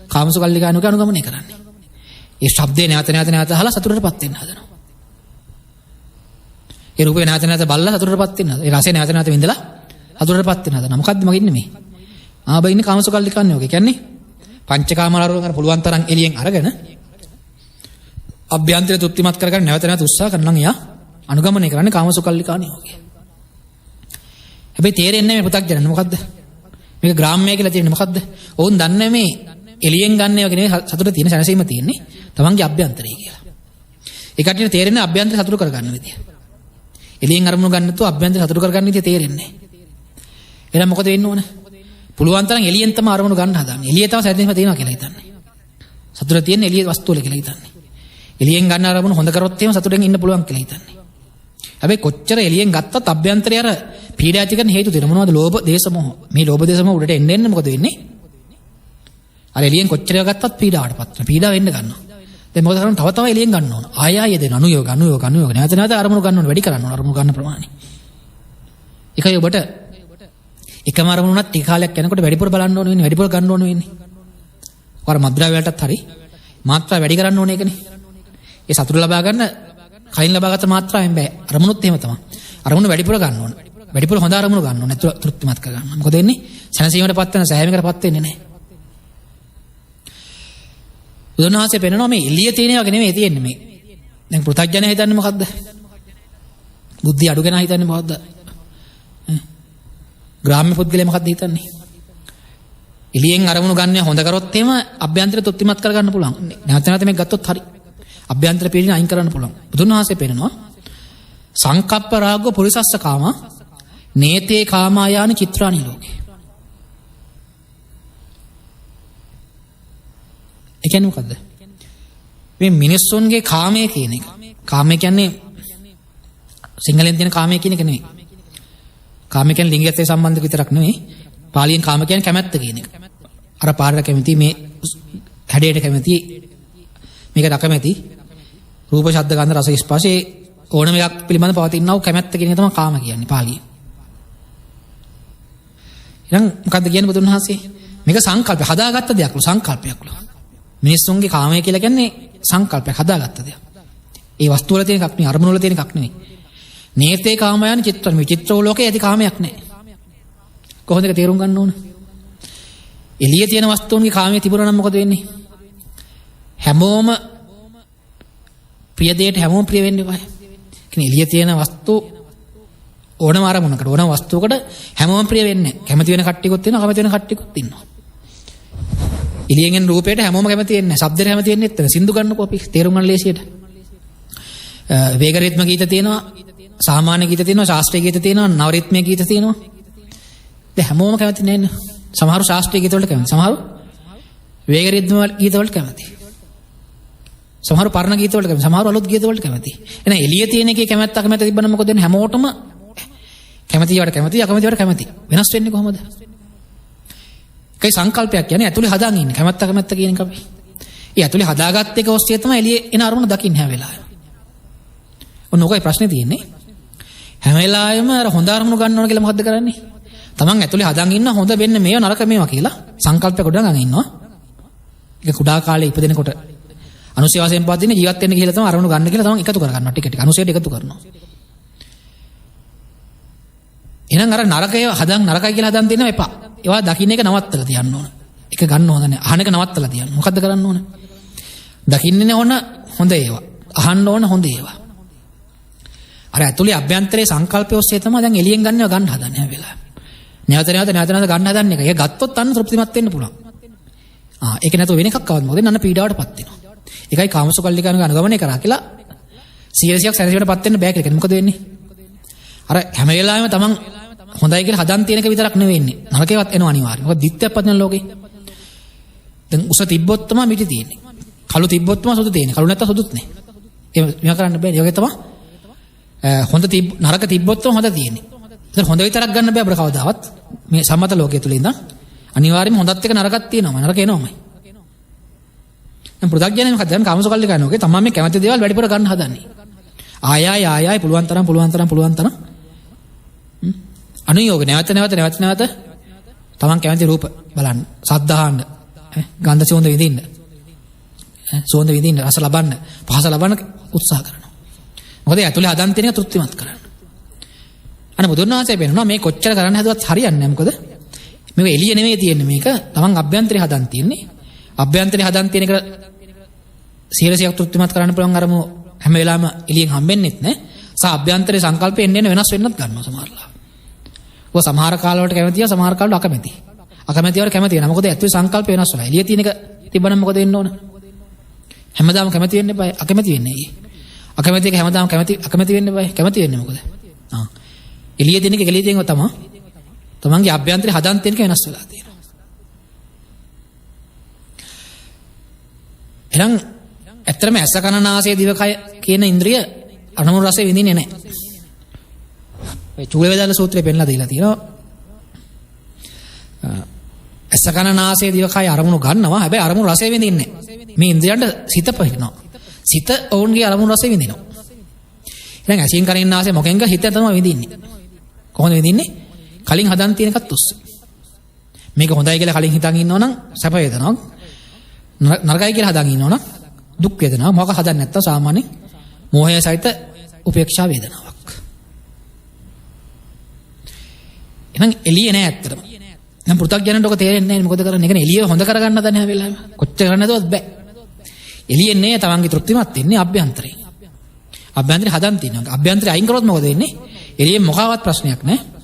කාමසුකල්ලිකාණුක අනුගමනය කරන්නේ. ඒ ශබ්දේ නැවත අහලා සතුටටපත් වෙන්න හදනවා. ඒ රූපේ නැවත බලලා සතුටටපත් වෙන්න හදනවා. ඒ රසය නැවත විඳලා සතුටටපත් වෙන්න හදනවා. මොකද්ද මග ඉන්නේ මේ? ආබ ඉන්නේ කාමසුකල්ලිකාණුක. කියන්නේ පංචකාම අරමුණු ගන්න පුළුවන් තරම් එළියෙන් අරගෙන අභ්‍යන්තර තෘප්තිමත් කරගන්න නැවත උත්සාහ කරනවා. එයා අනුගමනය කරන්නේ කාමසුකල්ලිකාණුක. හැබැයි තේරෙන්නේ නැහැ මේ පුතක් මොකද්ද? මේක ග්‍රාම්‍ය කියලා තියෙන්නේ මොකද්ද? ඕන් දන්නේ මේ එළියෙන් ගන්න ඒවා නෙවෙයි සතුට තියෙන සැනසීම තියෙන්නේ තමන්ගේ අභ්‍යන්තරයේ කියලා. ඒ කටියට තේරෙන්නේ අභ්‍යන්තර සතුට කරගන්න විදිය. එළියෙන් අරමුණු ගන්න නැතුව අභ්‍යන්තර සතුට කරගන්න විදිය තේරෙන්නේ නැහැ. එහෙනම් මොකද වෙන්න ඕන? පුළුවන් තරම් එළියෙන් තමයි අරමුණු ගන්න හදන්නේ. එළියේ තමයි සැදීම තියෙනවා කියලා හිතන්නේ. සතුට තියෙන්නේ එළියේ වස්තු වල කියලා හිතන්නේ. එළියෙන් ගන්න අරමුණු හොඳ කරොත් එහෙම සතුටෙන් ඉන්න පුළුවන් කියලා හිතන්නේ. හැබැයි කොච්චර එළියෙන් ගත්තත් අභ්‍යන්තරයේ අර පීඩා ඇති කරන හේතු තියෙන මොනවද? ලෝභ, දේශ, මොහ. මේ ලෝභ, දේශ, මොහ උඩට එන්න මොකද වෙන්නේ? අර එළියෙන් කොච්චර ගත්තත් පීඩාවටපත් වෙනවා. පීඩාව වෙන්න ගන්නවා. දැන් මොකද කරන්නේ? තව එළියෙන් ගන්න ඕන. ආය දෙන අනුയോഗ. නැවත අරමුණු ගන්න ඕන. වැඩි කරන්න ඕන. අරමුණු ගන්න ප්‍රමාණය. ඒකයි ඔබට එකම අරමුණක් ටික කාලයක් යනකොට වැඩිපුර බලන්න ඕන වෙන්නේ. වැඩිපුර ගන්න ඕන වෙන්නේ. ඔයාලා මද්ද්‍රව්‍යයටත් හරි මාත්‍රා වැඩි කරන්න ඕන එකනේ. ඒ සතුට ලබා ගන්න කයින් ලබාගත මාත්‍රාවෙන් බෑ. අරමුණුත් එහෙම තමයි. අරමුණු වැඩිපුර ගන්න ඕන. වැඩිපුර හොඳ අරමුණු ගන්න ඕන. නැත්නම් තෘප්තිමත් කර ගන්න. මොකද වෙන්නේ? සැනසීමටපත් වෙන සෑහීමකටපත් වෙන්නේ නැහැ. බුදුන්වහන්සේ පෙන්නනවා මේ එළිය තියෙන වගේ නෙමෙයි තියෙන්නේ මේ. දැන් පෘථග්ජනය හිතන්නේ මොකද්ද? බුද්ධිය අඩු කෙනා හිතන්නේ මොකද්ද? ග්‍රාම්‍ය පුද්ගලයා මොකද්ද හිතන්නේ? එළියෙන් අරමුණු ගන්න හොඳ කරොත් එහෙම අභ්‍යන්තර තෘප්තිමත් කර ගන්න පුළුවන්. නැවත මේක ගත්තොත් හරි. අභ්‍යන්තර පීඩන අයින් කරන්න පුළුවන්. බුදුන්වහන්සේ පෙන්නනවා සංකප්ප රාගෝ පුරිසස්ස කාම නේතේ කාමායාන චිත්‍රානි ලෝකේ. ඒ කියන්නේ මොකද්ද? මේ මිනිස්සුන්ගේ කාමය කියන එක. කාමය කියන්නේ සිංහලෙන් තියෙන කාමය කියන එක නෙවෙයි. කාමය කියන්නේ ලිංගිකත්වයේ සම්බන්ධ විතරක් නෙවෙයි. පාලියෙන් කාම කියන්නේ කැමැත්ත කියන එක. අර පාරට කැමති, මේ හැඩයට කැමති, මේකට අකමැති, රූප, ශබ්ද, ගන්ධ, රස, ස්පර්ශේ ඕනම එකක් පිළිබඳ පවතිනා වූ කැමැත්ත කියන එක තමයි කාම කියන්නේ පාලියෙන්. එහෙනම් මොකද්ද කියන්නේ බුදුන් වහන්සේ? මේක සංකල්ප, හදාගත්ත දෙයක්ලු, සංකල්පයක්ලු. මිනිස්සුන්ගේ කාමය කියලා කියන්නේ සංකල්පයක්, හදාගත්ත දෙයක්. ඒ වස්තු වල තියෙන එකක් නෙවෙයි, අරමුණු වල තියෙන එකක් නෙවෙයි. නේතේ කාමයන් චිත්‍රම්, මේ චිත්‍ර ලෝකේ ඇති කාමයක් නැහැ. කොහොමද ඒක තේරුම් ගන්න ඕන? එළියේ තියෙන වස්තුන්ගේ කාමයේ තිබුණා නම් මොකද වෙන්නේ? හැමෝම ප්‍රිය දෙයට හැමෝම ප්‍රිය වෙන්න එපා. කියන්නේ එළියේ තියෙන වස්තු ඕනම අරමුණකට, ඕනම වස්තුවකට හැමෝම ප්‍රිය වෙන්නේ නැහැ. කැමති වෙන කට්ටියකුත් ඉන්නවා, කැමති වෙන කට්ටියකුත් ඉන්නවා. එළියෙන් එන රූපයට හැමෝම කැමති වෙන්නේ නැහැ. ශබ්දෙට කැමති වෙන්නේ නැත්නම් සින්දු ගන්නකෝ අපි තේරුම් ගන්න ලේසියට. වේග රිද්ම ගීත තියෙනවා, සාමාන්‍ය ගීත තියෙනවා, ශාස්ත්‍රීය ගීත තියෙනවා, නව රිද්මේ ගීත තියෙනවා. දැන් හැමෝම කැමති නැහැ නේ. සමහරු ශාස්ත්‍රීය ගීත වලට කැමති, සමහරු වේග රිද්ම ගීත වලට කැමති. සමහරු පරණ ගීත වලට කැමති, සමහරු අලුත් ගීත වලට කැමති. එහෙනම් එළියේ තියෙන එකේ කැමැත්ත අකමැත්ත තිබ්බනම් මොකද වෙන්නේ? හැමෝටම කැමති වට කැමති, අකමැති වට කැමති. වෙනස් වෙන්නේ කොහොමද? ඒකයි සංකල්පයක් කියන්නේ ඇතුලේ හදාගෙන ඉන්නේ. කැමැත්ත අකමැත්ත කියන එක අපි. ඒ ඇතුලේ හදාගත්ත එක ඔස්සේ තමයි එළියේ එන අරමුණ දකින්න හැම වෙලාවෙම. ඔන්නෝකයි ප්‍රශ්නේ තියෙන්නේ. හැම වෙලාවෙම අර හොඳ අරමුණු ගන්න ඕන කියලා මොකද්ද කරන්නේ? තමන් ඇතුලේ හදාගෙන ඉන්න හොඳ වෙන්න මේව නරක මේවා කියලා සංකල්පයක් ගොඩනගගෙන ඉන්නවා. ඒක කුඩා කාලේ ඉපදෙනකොට අනුසය වශයෙන් පවතින ජීවත් වෙන්න කියලා තමයි අරමුණු ගන්න කියලා තමන් එකතු කර ගන්නවා. ටික ටික අනුසයට එකතු කරනවා. එහෙනම් අර නරකය හදන් නරකයි කියලා හදන් දෙන්නව එපා. ඒවා දකින්න එක නවත්තලා තියන්න ඕන. ඒක ගන්න හොඳ නැහැ. අහන එක නවත්තලා තියන්න. මොකද්ද කරන්න ඕන? දකින්නේ ඕන හොඳ ඒවා. අහන්න ඕන හොඳ ඒවා. අර ඇතුලේ අභ්‍යන්තරයේ සංකල්පය ඔස්සේ තමයි දැන් එළියෙන් ගන්නව ගන්න හදන්නේ හැම වෙලාවෙම. නැවත ගන්න හදන එක. ඒක ගත්තොත් අන්න තෘප්තිමත් වෙන්න පුළුවන්. ඒක නැතුව වෙන එකක් આવද මොකද? අන්න පීඩාවටපත් වෙනවා. ඒකයි කාමසුකල්ලිකානුග අනුගමනය කරා කියලා 100ක් සැනසීමටපත් වෙන්න බෑ කියලා කියන්නේ. මොකද වෙන්නේ? අර හැම වෙලාවෙම තමන් හොඳයි කියලා හදන් තියෙන එක විතරක් නෙවෙයි ඉන්නේ. නරකේවත් එනවා අනිවාර්යයෙන්. මොකද දිත්තයක් පදින ලෝකේ. දැන් උස තිබ්බොත් තමයි මිටි තියෙන්නේ. කළු තිබ්බොත් තමයි සුදු තියෙන්නේ. කළු නැත්තම් සුදුත් නැහැ. ඒක කරන්න බෑ. ඒකේ තමයි හොඳ නරක තිබ්බොත් තමයි හොඳ තියෙන්නේ. ඒතර හොඳ විතරක් ගන්න බෑ අපිට කවදාවත්. මේ සම්මත ලෝකයේ තුල ඉඳන් අනිවාර්යයෙන්ම හොඳත් එක නරකක් තියෙනවා. නරක එනවාමයි. දැන් ප්‍රොඩක්ට් මොකක්ද? දැන් කාමසුකල්ලි කරනෝකේ තමයි මේ කැමති දේවල් වැඩිපුර ගන්න හදන්නේ. ආයයි පුළුවන් තරම් අනුയോഗ නැවත තමන් කැමති රූප බලන්න, ශබ්ද අහන්න, ගන්ධ සුවඳ විඳින්න, සුවඳ විඳින්න, රස ලබන්න, පහස ලබන්න උත්සාහ කරනවා. මොකද ඇතුලේ හදන් තියෙන එක තෘප්තිමත් කරන්න. අනේ බුදුන් වහන්සේ පෙන්නනවා මේ කොච්චර කරන්න හැදුවත් හරියන්නේ නැහැ. මොකද මේක එළිය නෙමෙයි තියෙන්නේ, මේක තමන් අභ්‍යන්තරේ හදන් තියෙන්නේ. අභ්‍යන්තරේ හදන් තියෙන එක 100ක් තෘප්තිමත් කරන්න පුළුවන් අරම හැම වෙලාවෙම එළියෙන් හම්බෙන්නෙත් නැහැ. අභ්‍යන්තරේ සංකල්ප එන්න වෙනස් වෙන්නත් ගන්නවා සමහරලා. ඔය සමහර කාලවලට කැමතියි, සමහර කාලවලට අකමැති. අකමැතිවර කැමති වෙනවා. මොකද ඇතුලේ සංකල්ප වෙනස් වෙනවා. එළිය තියෙන එක තිබ්බනම් මොකද වෙන්න ඕන? හැමදාම කැමති වෙන්න එපා. අකමැති වෙන්නේ ඇයි? අකමැති එක හැමදාම අකමැති වෙන්න එපා. කැමති වෙන්නේ මොකද? එළිය තියෙන එක එළිය තියෙනව තමයි. තමන්ගේ අභ්‍යන්තරේ හදන් තියෙන එක වෙනස් වෙලා තියෙනවා. එහෙනම් ඇත්තටම ඇස කන නාසය දිවකය කියන ඉන්ද්‍රිය අරමුණු රසය විඳින්නේ නැහැ. ඒ චූල වේදාල සූත්‍රයේ පෙන්නලා දීලා තියෙනවා. ඇස කන නාසය දිවකය අරමුණු ගන්නවා. හැබැයි අරමුණු රසය විඳින්නේ නැහැ. මේ ඉන්ද්‍රියන්ට සිත පහිනවා. සිත ඔවුන්ගේ අරමුණු රසය විඳිනවා. එහෙනම් ඇසින් කනින් නාසය මොකෙන්ද හිත තමයි විඳින්නේ. කොහොමද විඳින්නේ? කලින් හදන් තියෙන එකත් ඔස්සේ. මේක හොඳයි කියලා කලින් හිතන් ඉන්නවනම් සැප වේදනාවක්. නරකයි කියලා හදන් ඉන්නවනම් දුක් වේදනාවක්. මොකක් හදන්නේ නැත්තම් සාමාන්‍ය මෝහය සහිත උපේක්ෂා වේදනාවක්. එහෙනම් එළිය නෑ ඇත්තටම. දැන් පෘථග්ජනන්ට ඔක තේරෙන්නේ නැහැ. මොකද කරන්නේ? ඒකනේ එළිය හොඳ කරගන්න හදන්නේ හැම වෙලාවෙම. කොච්චර කරන්නද බෑ. එළියෙන් නේ තමන්ගේ තෘප්තිමත් වෙන්නේ අභ්‍යන්තරේ. අභ්‍යන්තරේ හදන් තියෙනවා. අභ්‍යන්තරේ අයින් කරොත් මොකද වෙන්නේ? එළියෙන් මොකවත් ප්‍රශ්නයක් නැහැ.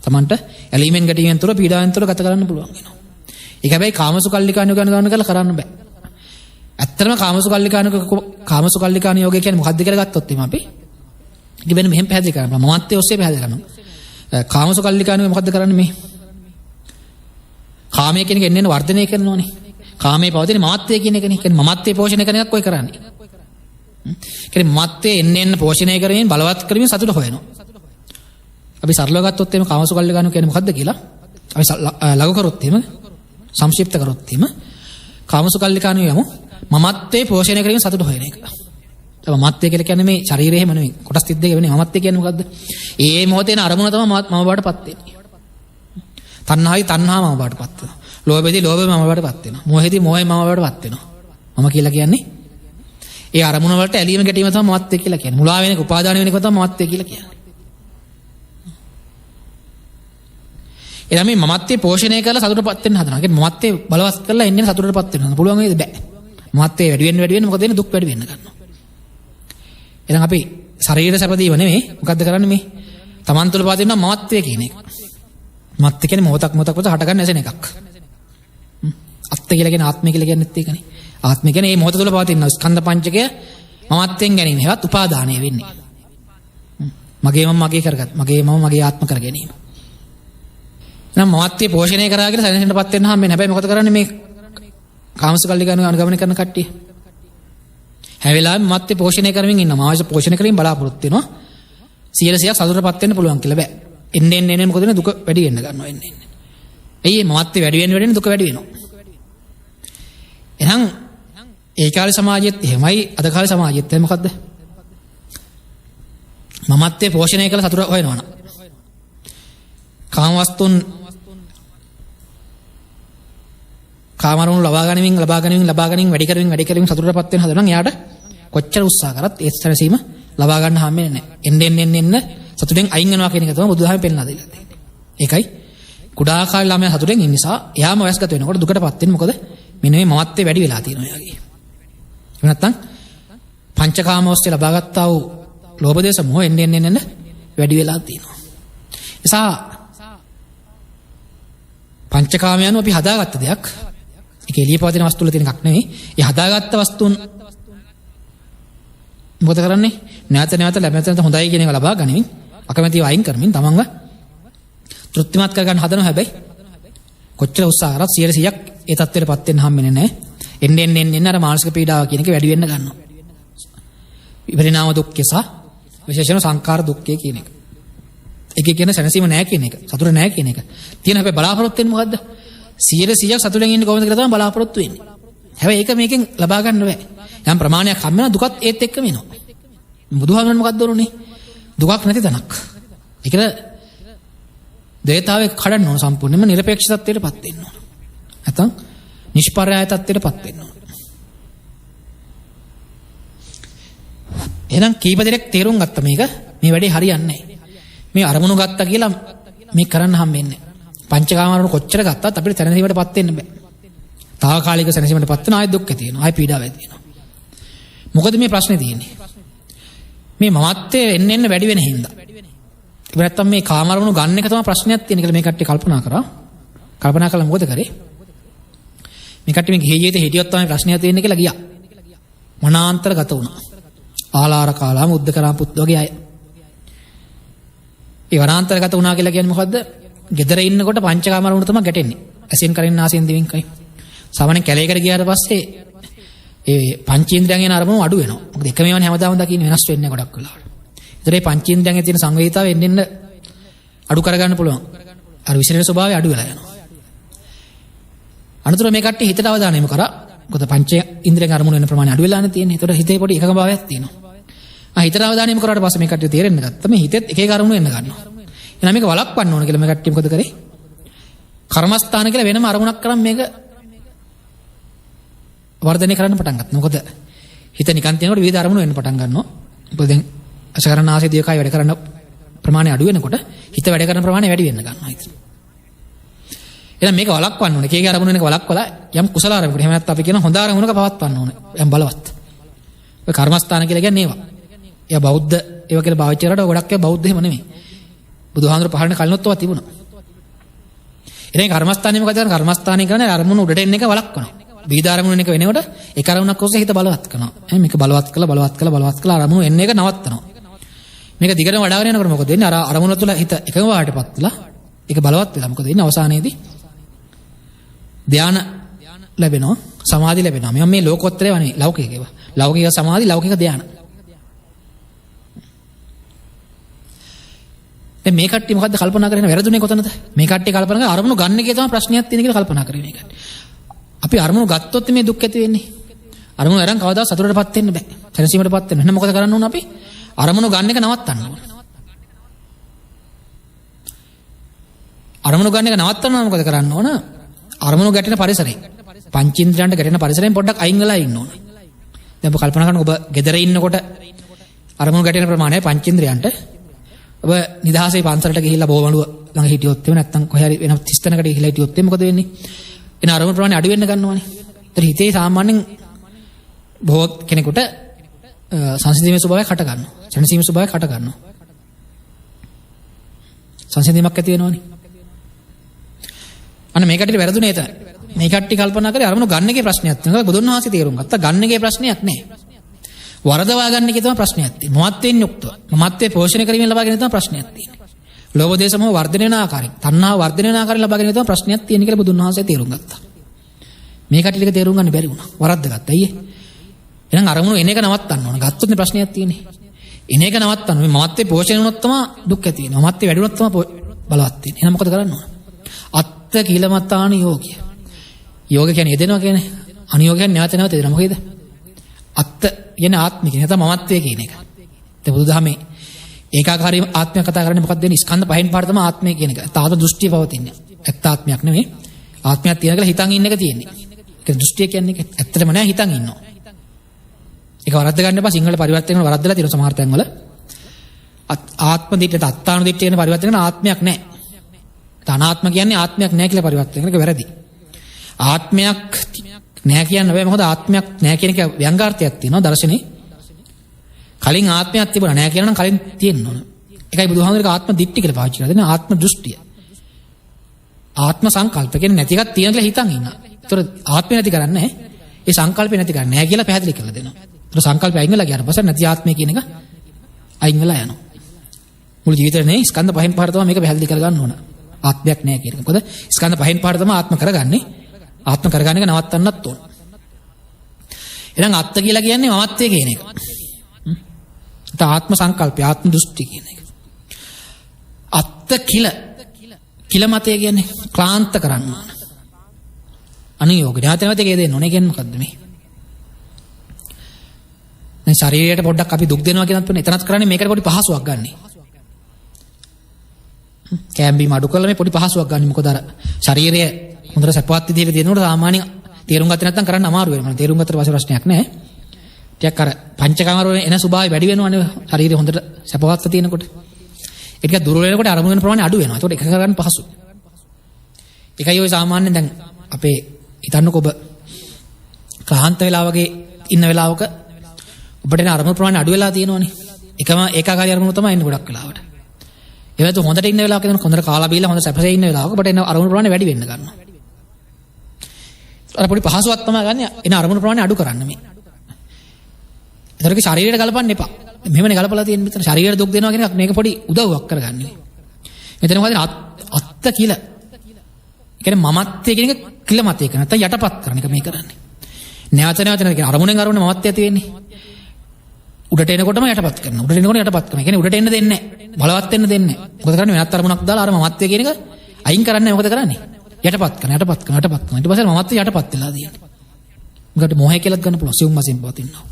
තමන්ට ඇලීමෙන් ගැටීමෙන් තොර පීඩාවෙන් තොර ගත කරන්න පුළුවන් වෙනවා. ඒක හැබැයි කාමසුකල්ලිකාණු ගන්න කරලා කරන්න බෑ. ඇත්තටම කාමසුකල්ලිකාණු යෝගය කියන්නේ මොකක්ද කියලා ගත්තොත් එimhe අපි ඒක වෙන මෙහෙම පැහැදිලි කරනවා. මමත්වයේ ඔස්සේ පැහැදිලි කරනවා. කාමසුකල්ලිකාණු මොකද්ද කරන්නේ මේ? කාමයේ කියන එක එන්නේ වර්ධනය කරනවානේ. කාමයේ පවතින මමත්වයේ කියන එකනේ. කියන්නේ මමත්වයේ පෝෂණය කරන එකක් ඔය කරන්නේ. කියන්නේ මත්තේ එන්න පෝෂණය කරමින් බලවත් කරමින් සතුට හොයනවා. අපි සරලව ගත්තොත් එහෙම කාමසුකල්ලි ගන්න කියන්නේ මොකද්ද කියලා? අපි ලඝු කරොත් එහෙම සංක්ෂිප්ත කරොත් එහෙම කාමසුකල්ලි කණු යමු මමත්වේ පෝෂණය කරමින් සතුට හොයන එක. තමයි මමත්වේ කියලා කියන්නේ මේ ශරීරය එහෙම නෙමෙයි. කොටස් 32 වෙන්නේ මමත්වේ කියන්නේ මොකද්ද? ඒ මොහොතේන අරමුණ තමයි මම බාටපත් වෙන්නේ. තණ්හායි තණ්හා මම බාටපත් වෙනවා. ලෝභෙදී ලෝභය මම බාටපත් වෙනවා. මොහෙදී මොහය මම බාටපත් වෙනවා. මම කියලා කියන්නේ ඒ අරමුණ වලට ඇලීම ගැටීම තමයි මමත්වේ කියලා කියන්නේ. මුලා වෙන එක උපාදාන වෙන එක තමයි මමත්වේ කියලා කියන්නේ. එනම් මේ මමත්වේ පෝෂණය කරලා සතුටටපත් වෙන්න හදනවා. ඒ කියන්නේ මමත්වේ බලවත් කරලා එන්නේ සතුටටපත් වෙන්න. පුළුවන් වේද බෑ. මමත්වේ වැඩි වෙන්න මොකද වෙන්නේ? දුක් වැඩි වෙන්න ගන්නවා. එහෙනම් අපි ශරීර සැපදීම නෙමෙයි මොකද්ද කරන්නේ මේ? Taman තුල පවතින මමත්වය කියන එක. මමත්වය කියන්නේ මොහොතක් හට ගන්න ඇසෙන එකක්. අත්ත්‍ය කියලා කියන්නේ ආත්මය කියලා කියන්නේත් ඒකනේ. ආත්මය කියන්නේ මේ මොහොත තුල පවතින ස්කන්ධ පංචකය මමත්වෙන් ගැනීම. ඒවත් උපාදානය වෙන්නේ. මගේ මම මගේ කරගත්. මගේ මම මගේ ආත්ම කර ගැනීම. එහෙනම් මමත්වයේ පෝෂණය කරා කියලා සැනසෙන්නපත් වෙන්න හැම වෙන්නේ. හැබැයි මොකද කරන්නේ මේ කාමසුකල්ලි ගන්න අනුගමනය කරන කට්ටිය? හැම වෙලාවෙම මමත්වයේ පෝෂණය කරමින් ඉන්නවා. මානසික පෝෂණය කරමින් බලාපොරොත්තු වෙනවා. 100% සතුටටපත් වෙන්න පුළුවන් කියලා බෑ. එන්නේ මොකද වෙන්නේ? දුක වැඩි වෙන්න ගන්නවා එන්නේ. එයි මේ මමත්වයේ වැඩි වෙන්න දුක වැඩි වෙනවා. එහෙනම් ඒ කාලේ සමාජයේත් එහෙමයි අද කාලේ සමාජයේත් එහෙම මොකද්ද? මමත්වයේ පෝෂණය කරලා සතුට හොයනවා නා. කාම වස්තුන් කාමරුණු ලබා ගැනීමෙන් වැඩි කරමින් සතුටටපත් වෙන හදනවා. එයාට කොච්චර උත්සාහ කරත් ඒ සැනසීම ලබා ගන්න හැමෙන්නේ නැහැ. එන්න සතුටෙන් අයින් වෙනවා කියන එක තමයි බුදුදහමෙන් පෙන්නලා දෙලා තියෙන්නේ. ඒකයි කුඩා කාලේ ළමයා සතුටෙන් ඉන්න නිසා එයාම වයස්ගත වෙනකොට දුකටපත් වෙන්නේ. මොකද මෙන්න මේ මමත්වයේ වැඩි වෙලා තියෙනවා එයාගේ. එහෙම නැත්නම් පංචකාම ඔස්සේ ලබාගත්තා වූ ලෝභ දේශ මොහ එන්න වැඩි වෙලා තියෙනවා. එසා පංචකාමයන් අපි හදාගත්ත දෙයක්. ඒක එළිය පවතින වස්තු වල තියෙන එකක් නෙවෙයි. ඒ හදාගත්ත වස්තුන් මොකද කරන්නේ? නැවත ලැබෙන හොඳයි කියන එක ලබා ගනිමින් අකමැතිව අයින් කරමින් තමන්ව තෘප්තිමත් කරගන්න හදනවා. හැබැයි කොච්චර උත්සාහ කරත් 100%ක් ඒ තත්ත්වයටපත් වෙන්න හම්බෙන්නේ නැහැ. එන්න අර මානසික පීඩාව කියන එක වැඩි වෙන්න ගන්නවා. විපරිණාම දුක්ඛය සහ විශේෂණ සංඛාර දුක්ඛය කියන එක. ඒක කියන සැනසීම නැහැ කියන එක. සතුට නැහැ කියන එක. තියෙන හැබැයි බලාපොරොත්තු වෙන්නේ මොකද්ද? 100%ක් සතුටෙන් ඉන්න කොහොමද කියලා තමයි බලාපොරොත්තු වෙන්නේ. හැබැයි ඒක මේකෙන් ලබා ගන්න බෑ. යම් ප්‍රමාණයක් හම් වෙනවා දුකත් ඒත් එක්කම එනවා. බුදුහාමරන් මොකද්ද උරුනේ? දුකක් නැති තැනක්. ඒකද දේතාවේ කඩන්න ඕන සම්පූර්ණයෙන්ම නිර්පේක්ෂ තත්ත්වයටපත් වෙන්න ඕන. නැත්නම් නිෂ්පර්යාය තත්ත්වයටපත් වෙන්න ඕන. එහෙනම් කීප දෙනෙක් තේරුම් ගත්ත මේක මේ වැඩේ හරියන්නේ නැහැ. මේ අරමුණු ගත්තා කියලා මේ කරන්න හම්බෙන්නේ නැහැ. පංචකාම අරමුණු කොච්චර ගත්තත් අපිට සැනසීමටපත් වෙන්න බෑ. తాවකාලික සැනසීමටපත් වෙන ආයෙ දුක් ඇති වෙනවා. ආයෙ පීඩාව ඇති වෙනවා. මොකද මේ ප්‍රශ්නේ තියෙන්නේ? මේ මමත්වයේ එන්න වැඩි වෙන හින්දා. ඒක නැත්තම් මේ කාම අරමුණු ගන්න එක තමයි ප්‍රශ්නයක් තියෙන කියලා මේ කට්ටිය කල්පනා කරා. කල්පනා කළා මොකද කරේ? මේ කට්ටිය මේ ගිහි ජීවිතේ හිටියොත් තමයි ප්‍රශ්නයක් තියෙන්නේ කියලා ගියා. මනාන්තරගත වුණා. ආලාර කාලා මුද්දකරා පුත් වගේ අය. ඒ වනාන්තරගත වුණා කියලා කියන්නේ මොකද්ද? ගෙදර ඉන්නකොට පංචකාම අරමුණු තමයි ගැටෙන්නේ. ඇසෙන් කරින් නාසයෙන් දිවෙන් කයි. සාමාන්‍ය කැලේකට ගියාට පස්සේ ඒ පංචේන්ද්‍රයන් යන අරමුණු අඩු වෙනවා. මොකද එකම ඒවානේ හැමදාම දකින්නේ වෙනස් වෙන්නේ ගොඩක් වෙලාවට. ඒතර මේ පංචේන්ද්‍රයන්ගේ තියෙන සංවේදීතාවය එන්න අඩු කරගන්න පුළුවන්. අර විශේෂ ස්වභාවය අඩු වෙලා යනවා. අනතුරු මේ කට්ටිය හිතට අවධානය යොමු කරා. මොකද පංචේන්ද්‍රයන් අරමුණු වෙන ප්‍රමාණය අඩු වෙලානේ තියෙන්නේ. ඒතර හිතේ පොඩි එකම භාවයක් තියෙනවා. හිතට අවධානය යොමු කරාට පස්සේ මේ කට්ටිය තේරෙන්න ගත්තා. මේ හිතෙත් එක එක අරමුණු එන්න ගන්නවා. එහෙනම් මේක වළක්වන්න ඕන කියලා මේ කට්ටිය මොකද කරේ? කර්මස්ථාන කියලා වෙනම අරමුණක් කරන් මේක වර්ධනය කරන්න පටන් ගත්තා. මොකද හිත නිකන් තියෙනකොට විවිධ අරමුණු වෙන්න පටන් ගන්නවා. මොකද දැන් අසකරණ ආසේ දියකයි වැඩ කරන ප්‍රමාණය අඩු වෙනකොට හිත වැඩ කරන ප්‍රමාණය වැඩි වෙන්න ගන්නවා හිත. එහෙනම් මේක වළක්වන්න ඕනේ. කේගේ අරමුණු වෙනක වළක්වලා යම් කුසල අරමුණක එහෙම නැත්නම් අපි කියන හොඳ අරමුණක පවත්වන්න ඕනේ. යම් බලවත්. ඔය කර්මස්ථාන කියලා කියන්නේ ඒවා. ඒවා බෞද්ධ ඒවා කියලා භාවිත කරලා ගොඩක් ඒවා බෞද්ධ එහෙම නෙමෙයි. බුදුහාමුදුරු පහළන කලිනොත් ඒවා තිබුණා. ඉතින් කර්මස්ථානේ මොකද කරන්නේ? කර්මස්ථානේ කරන්නේ අරමුණු උඩට එන්න එක වළක්වනවා. විවිධ අරමුණු එක වෙනකොට ඒක අරමුණක් ඔස්සේ හිත බලවත් කරනවා. මේක බලවත් කළා අරමුණු එන්න එක නවත්තනවා. මේක දිගටම වඩාගෙන යනකොට මොකද වෙන්නේ? අර අරමුණ තුළ හිත එකම වාටපත් වෙලා ඒක බලවත් වෙලා මොකද වෙන්නේ? අවසානයේදී ධානය ලැබෙනවා, සමාධි ලැබෙනවා. මේ ලෝකෝත්තරේ වනේ ලෞකික ඒවා. ලෞකික සමාධි, ලෞකික ධානය. දැන් මේ කට්ටිය මොකද්ද කල්පනා කරන්නේ වැරදුනේ කොතනද? මේ කට්ටිය කල්පනා කරන්නේ අරමුණු ගන්න එකේ තමයි ප්‍රශ්නයක් තියෙන කියලා කල්පනා කරන්නේ මේ කට්ටිය. අපි අරමුණු ගත්තොත් මේ දුක් ඇති වෙන්නේ. අරමුණු අරන් කවදාවත් සතුටටපත් වෙන්න බෑ. සැනසීමටපත් වෙන්න. එහෙනම් මොකද කරන්න ඕන අපි? අරමුණු ගන්න එක නවත්තන්න ඕන. අරමුණු ගන්න එක නවත්තන්න මොකද කරන්න ඕන? අරමුණු ගැටෙන පරිසරේ. පංචේන්ද්‍රයන්ට ගැටෙන පරිසරයෙන් පොඩ්ඩක් අයින් වෙලා ඉන්න ඕන. දැන් ඔබ කල්පනා කරන ඔබ ගෙදර ඉන්නකොට අරමුණු ගැටෙන ප්‍රමාණය පංචේන්ද්‍රයන්ට ඔබ නිදහසේ පන්සලට ගිහිල්ලා බෝවණුව ළඟ හිටියොත් එහෙම නැත්නම් කොහේ හරි වෙන තිස්තනකට ගිහිල්ලා හිටියොත් එහෙම මොකද වෙන්නේ? එන අරමුණු ප්‍රමාණය අඩු වෙන්න ගන්නවානේ. ඒතර හිතේ සාමාන්‍යයෙන් බොහෝ කෙනෙකුට සංසිඳීමේ ස්වභාවයක් හට ගන්නවා. සැනසීමේ ස්වභාවයක් හට ගන්නවා. සංසිඳීමක් ඇති වෙනවනේ. අන්න මේ කට්ටිය වැරදුනේ එතන. මේ කට්ටිය කල්පනා කරේ අරමුණු ගන්න එකේ ප්‍රශ්නයක් තියෙනවා. බුදුන් වහන්සේ තේරුම් ගත්තා. ගන්න එකේ ප්‍රශ්නයක් නැහැ. වරදවා ගන්න එකේ තමයි ප්‍රශ්නයක් තියෙන්නේ. මමත්වයෙන් යුක්තව. මමත්වයේ පෝෂණය කිරීමෙන් ලබා ගැනීම තමයි ප්‍රශ්නයක් තියෙන්නේ. ලෝභ දේශ මොහ වර්ධනය වෙන ආකාරයෙන්, තණ්හාව වර්ධනය වෙන ආකාරයෙන් ලබා ගැනීම තමයි ප්‍රශ්නයක් තියෙන්නේ කියලා බුදුන් වහන්සේ තේරුම් ගත්තා. මේ කට්ටියට තේරුම් ගන්න බැරි වුණා. වරද්ද ගත්තා. අයියේ. එහෙනම් අරමුණු එන එක නවත්තන්න ඕන. ගත්තොත් නේ ප්‍රශ්නයක් තියෙන්නේ. එන එක නවත්තන්න. මේ මමත්වයේ පෝෂණය වුණොත් තමයි දුක් ඇති වෙන්නේ. මමත්වයේ වැඩි වුණොත් තමයි බලවත් වෙන්නේ. එහෙනම් මොකද කරන්න ඕන? අත්ත කිලමතාන යෝගය. යෝග කියන්නේ යෙදෙනවා කියන්නේ. අනියෝග කියන්නේ නැවත නැවත යෙදෙනවා. මොකේද? අත්ත කියන්නේ ආත්මික. නැත්නම් මමත්වයේ කියන එක. ඒ බුදුදහමේ ඒකාකාරී ආත්මය කතා කරන්නේ මොකක්ද වෙන්නේ? ස්කන්ධ පහෙන් පාඩ තමයි ආත්මය කියන එක. තාත දෘෂ්ටිය පවතින්නේ. ඇත්ත ආත්මයක් නෙමෙයි. ආත්මයක් තියෙන කියලා හිතන් ඉන්න එක තියෙන්නේ. ඒක දෘෂ්ටිය කියන්නේ ඇත්තටම නෑ හිතන් ඉන්නවා. ඒක වරද්ද ගන්න එපා. සිංහල පරිවර්තන වල වරද්දලා තියෙන සමහර තැන්වල ආත්ම දිට්ඨියට අත්තාන දිට්ඨිය කියන පරිවර්තන කරන ආත්මයක් නෑ. අනාත්ම කියන්නේ ආත්මයක් නෑ කියලා පරිවර්තන කරන එක වැරදි. ආත්මයක් නෑ කියන්න බෑ. මොකද ආත්මයක් නෑ කියන එක ව්‍යංගාර්ථයක් තියෙනවා දර්ශනේ. කලින් ආත්මයක් තිබුණා නෑ කියනවා නම් කලින් තියෙන්න ඕන. ඒකයි බුදුහාමුදුරුවෝ ආත්ම දිට්ඨිය කියලා පාවිච්චි කරලා දෙන්නේ. ආත්ම දෘෂ්ටිය. ආත්ම සංකල්ප කියන්නේ නැති එකක් තියෙන කියලා හිතන් ඉන්නවා. ඒතර ආත්මය නැති කරන්නේ නැහැ. ඒ සංකල්පය නැති කරන්නේ නැහැ කියලා පැහැදිලි කරලා දෙනවා. ඒතර සංකල්පය අයින් වෙලා ගියාට පස්සේ නැති ආත්මය කියන එක අයින් වෙලා යනවා. මුළු ජීවිතේ නේ ස්කන්ධ පහෙන් පහර තමයි මේක පැහැදිලි කරගන්න ඕන. ආත්මයක් නැහැ කියන එක. මොකද ස්කන්ධ පහෙන් පහර තමයි ආත්ම කරගන්නේ. ආත්ම කරගන්න එක නවත්තන්නත් ඕන. එහෙනම් අත්ත කියලා කියන්නේ මමත්වයේ කියන එක. ආත්ම සංකල්පය ආත්ම දෘෂ්ටි කියන එක. අත්ත කිල මතය කියන්නේ ක්ලාන්ත කරන්න ඕන. අනියෝග නැවත එකේ දෙන්න ඕනේ කියන්නේ මොකද්ද මේ? දැන් ශරීරයට පොඩ්ඩක් අපි දුක් දෙනවා කියනත් පොඩ්ඩක් එතනත් කරන්නේ මේකට පොඩි පහසුවක් ගන්න. කැම්බි මඩු කරලා මේ පොඩි පහසුවක් ගන්න. මොකද අර ශරීරය හොඳට සපවත් විදිහට දෙනකොට සාමාන්‍ය තේරුම් ගත්තේ නැත්නම් කරන්න අමාරු වෙනවා. තේරුම් ගත්තට පස්සේ ප්‍රශ්නයක් නැහැ. ටිකක් අර පංචකාම වල එන ස්වභාවය වැඩි වෙනවනේ ශරීරය හොඳට සපවත්ව තියෙනකොට. ඒක දුර වෙනකොට අරමුණු වෙන ප්‍රමාණය අඩු වෙනවා. ඒකට එක කරගන්න පහසුයි. ඒකයි ඔය සාමාන්‍යයෙන් දැන් අපේ හිතන්නකො ඔබ ක්ලාන්ත වෙලා වගේ ඉන්න වෙලාවක ඔබට එන අරමුණු ප්‍රමාණය අඩු වෙලා තියෙනවනේ. එකම ඒකාකාරී අරමුණු තමයි එන්නේ ගොඩක් වෙලාවට. ඒ වගේම හොඳට ඉන්න වෙලාවක එන හොඳට කාලා බීලා හොඳ සැපසේ ඉන්න වෙලාවක ඔබට එන අරමුණු ප්‍රමාණය වැඩි වෙන්න ගන්නවා. අර පොඩි පහසුවක් තමයි ගන්න එන අරමුණු ප්‍රමාණය අඩු කරන්න මේ. ඒතරක ශරීරයට ගලපන්න එපා. මෙහෙමනේ ගලපලා තියෙන්නේ මෙතන ශරීරයට දුක් දෙනවා කියන එක මේක පොඩි උදව්වක් කරගන්නේ. මෙතන මොකද අත්ත කියලා. ඒ කියන්නේ මමත්වයේ කියන එක කිල මතයක නැත්නම් යටපත් කරන එක මේ කරන්නේ. නැවත කියන අරමුණෙන් මමත්වය ඇති වෙන්නේ. උඩට එනකොටම යටපත් කරනවා. උඩට එනකොට යටපත් කරනවා. ඒ කියන්නේ උඩට එන්න දෙන්නේ නැහැ. බලවත් වෙන්න දෙන්නේ නැහැ. මොකද කරන්නේ වෙනත් අරමුණක් දාලා අර මමත්වය කියන එක අයින් කරන්නේ මොකද කරන්නේ? යටපත් කරනවා. ඊට පස්සේ මමත්වය යටපත් වෙලා තියෙනවා. මොකද මොහය කියලාත් ගන්න පුළුවන්. සිවුම් වශයෙන් පවතිනවා.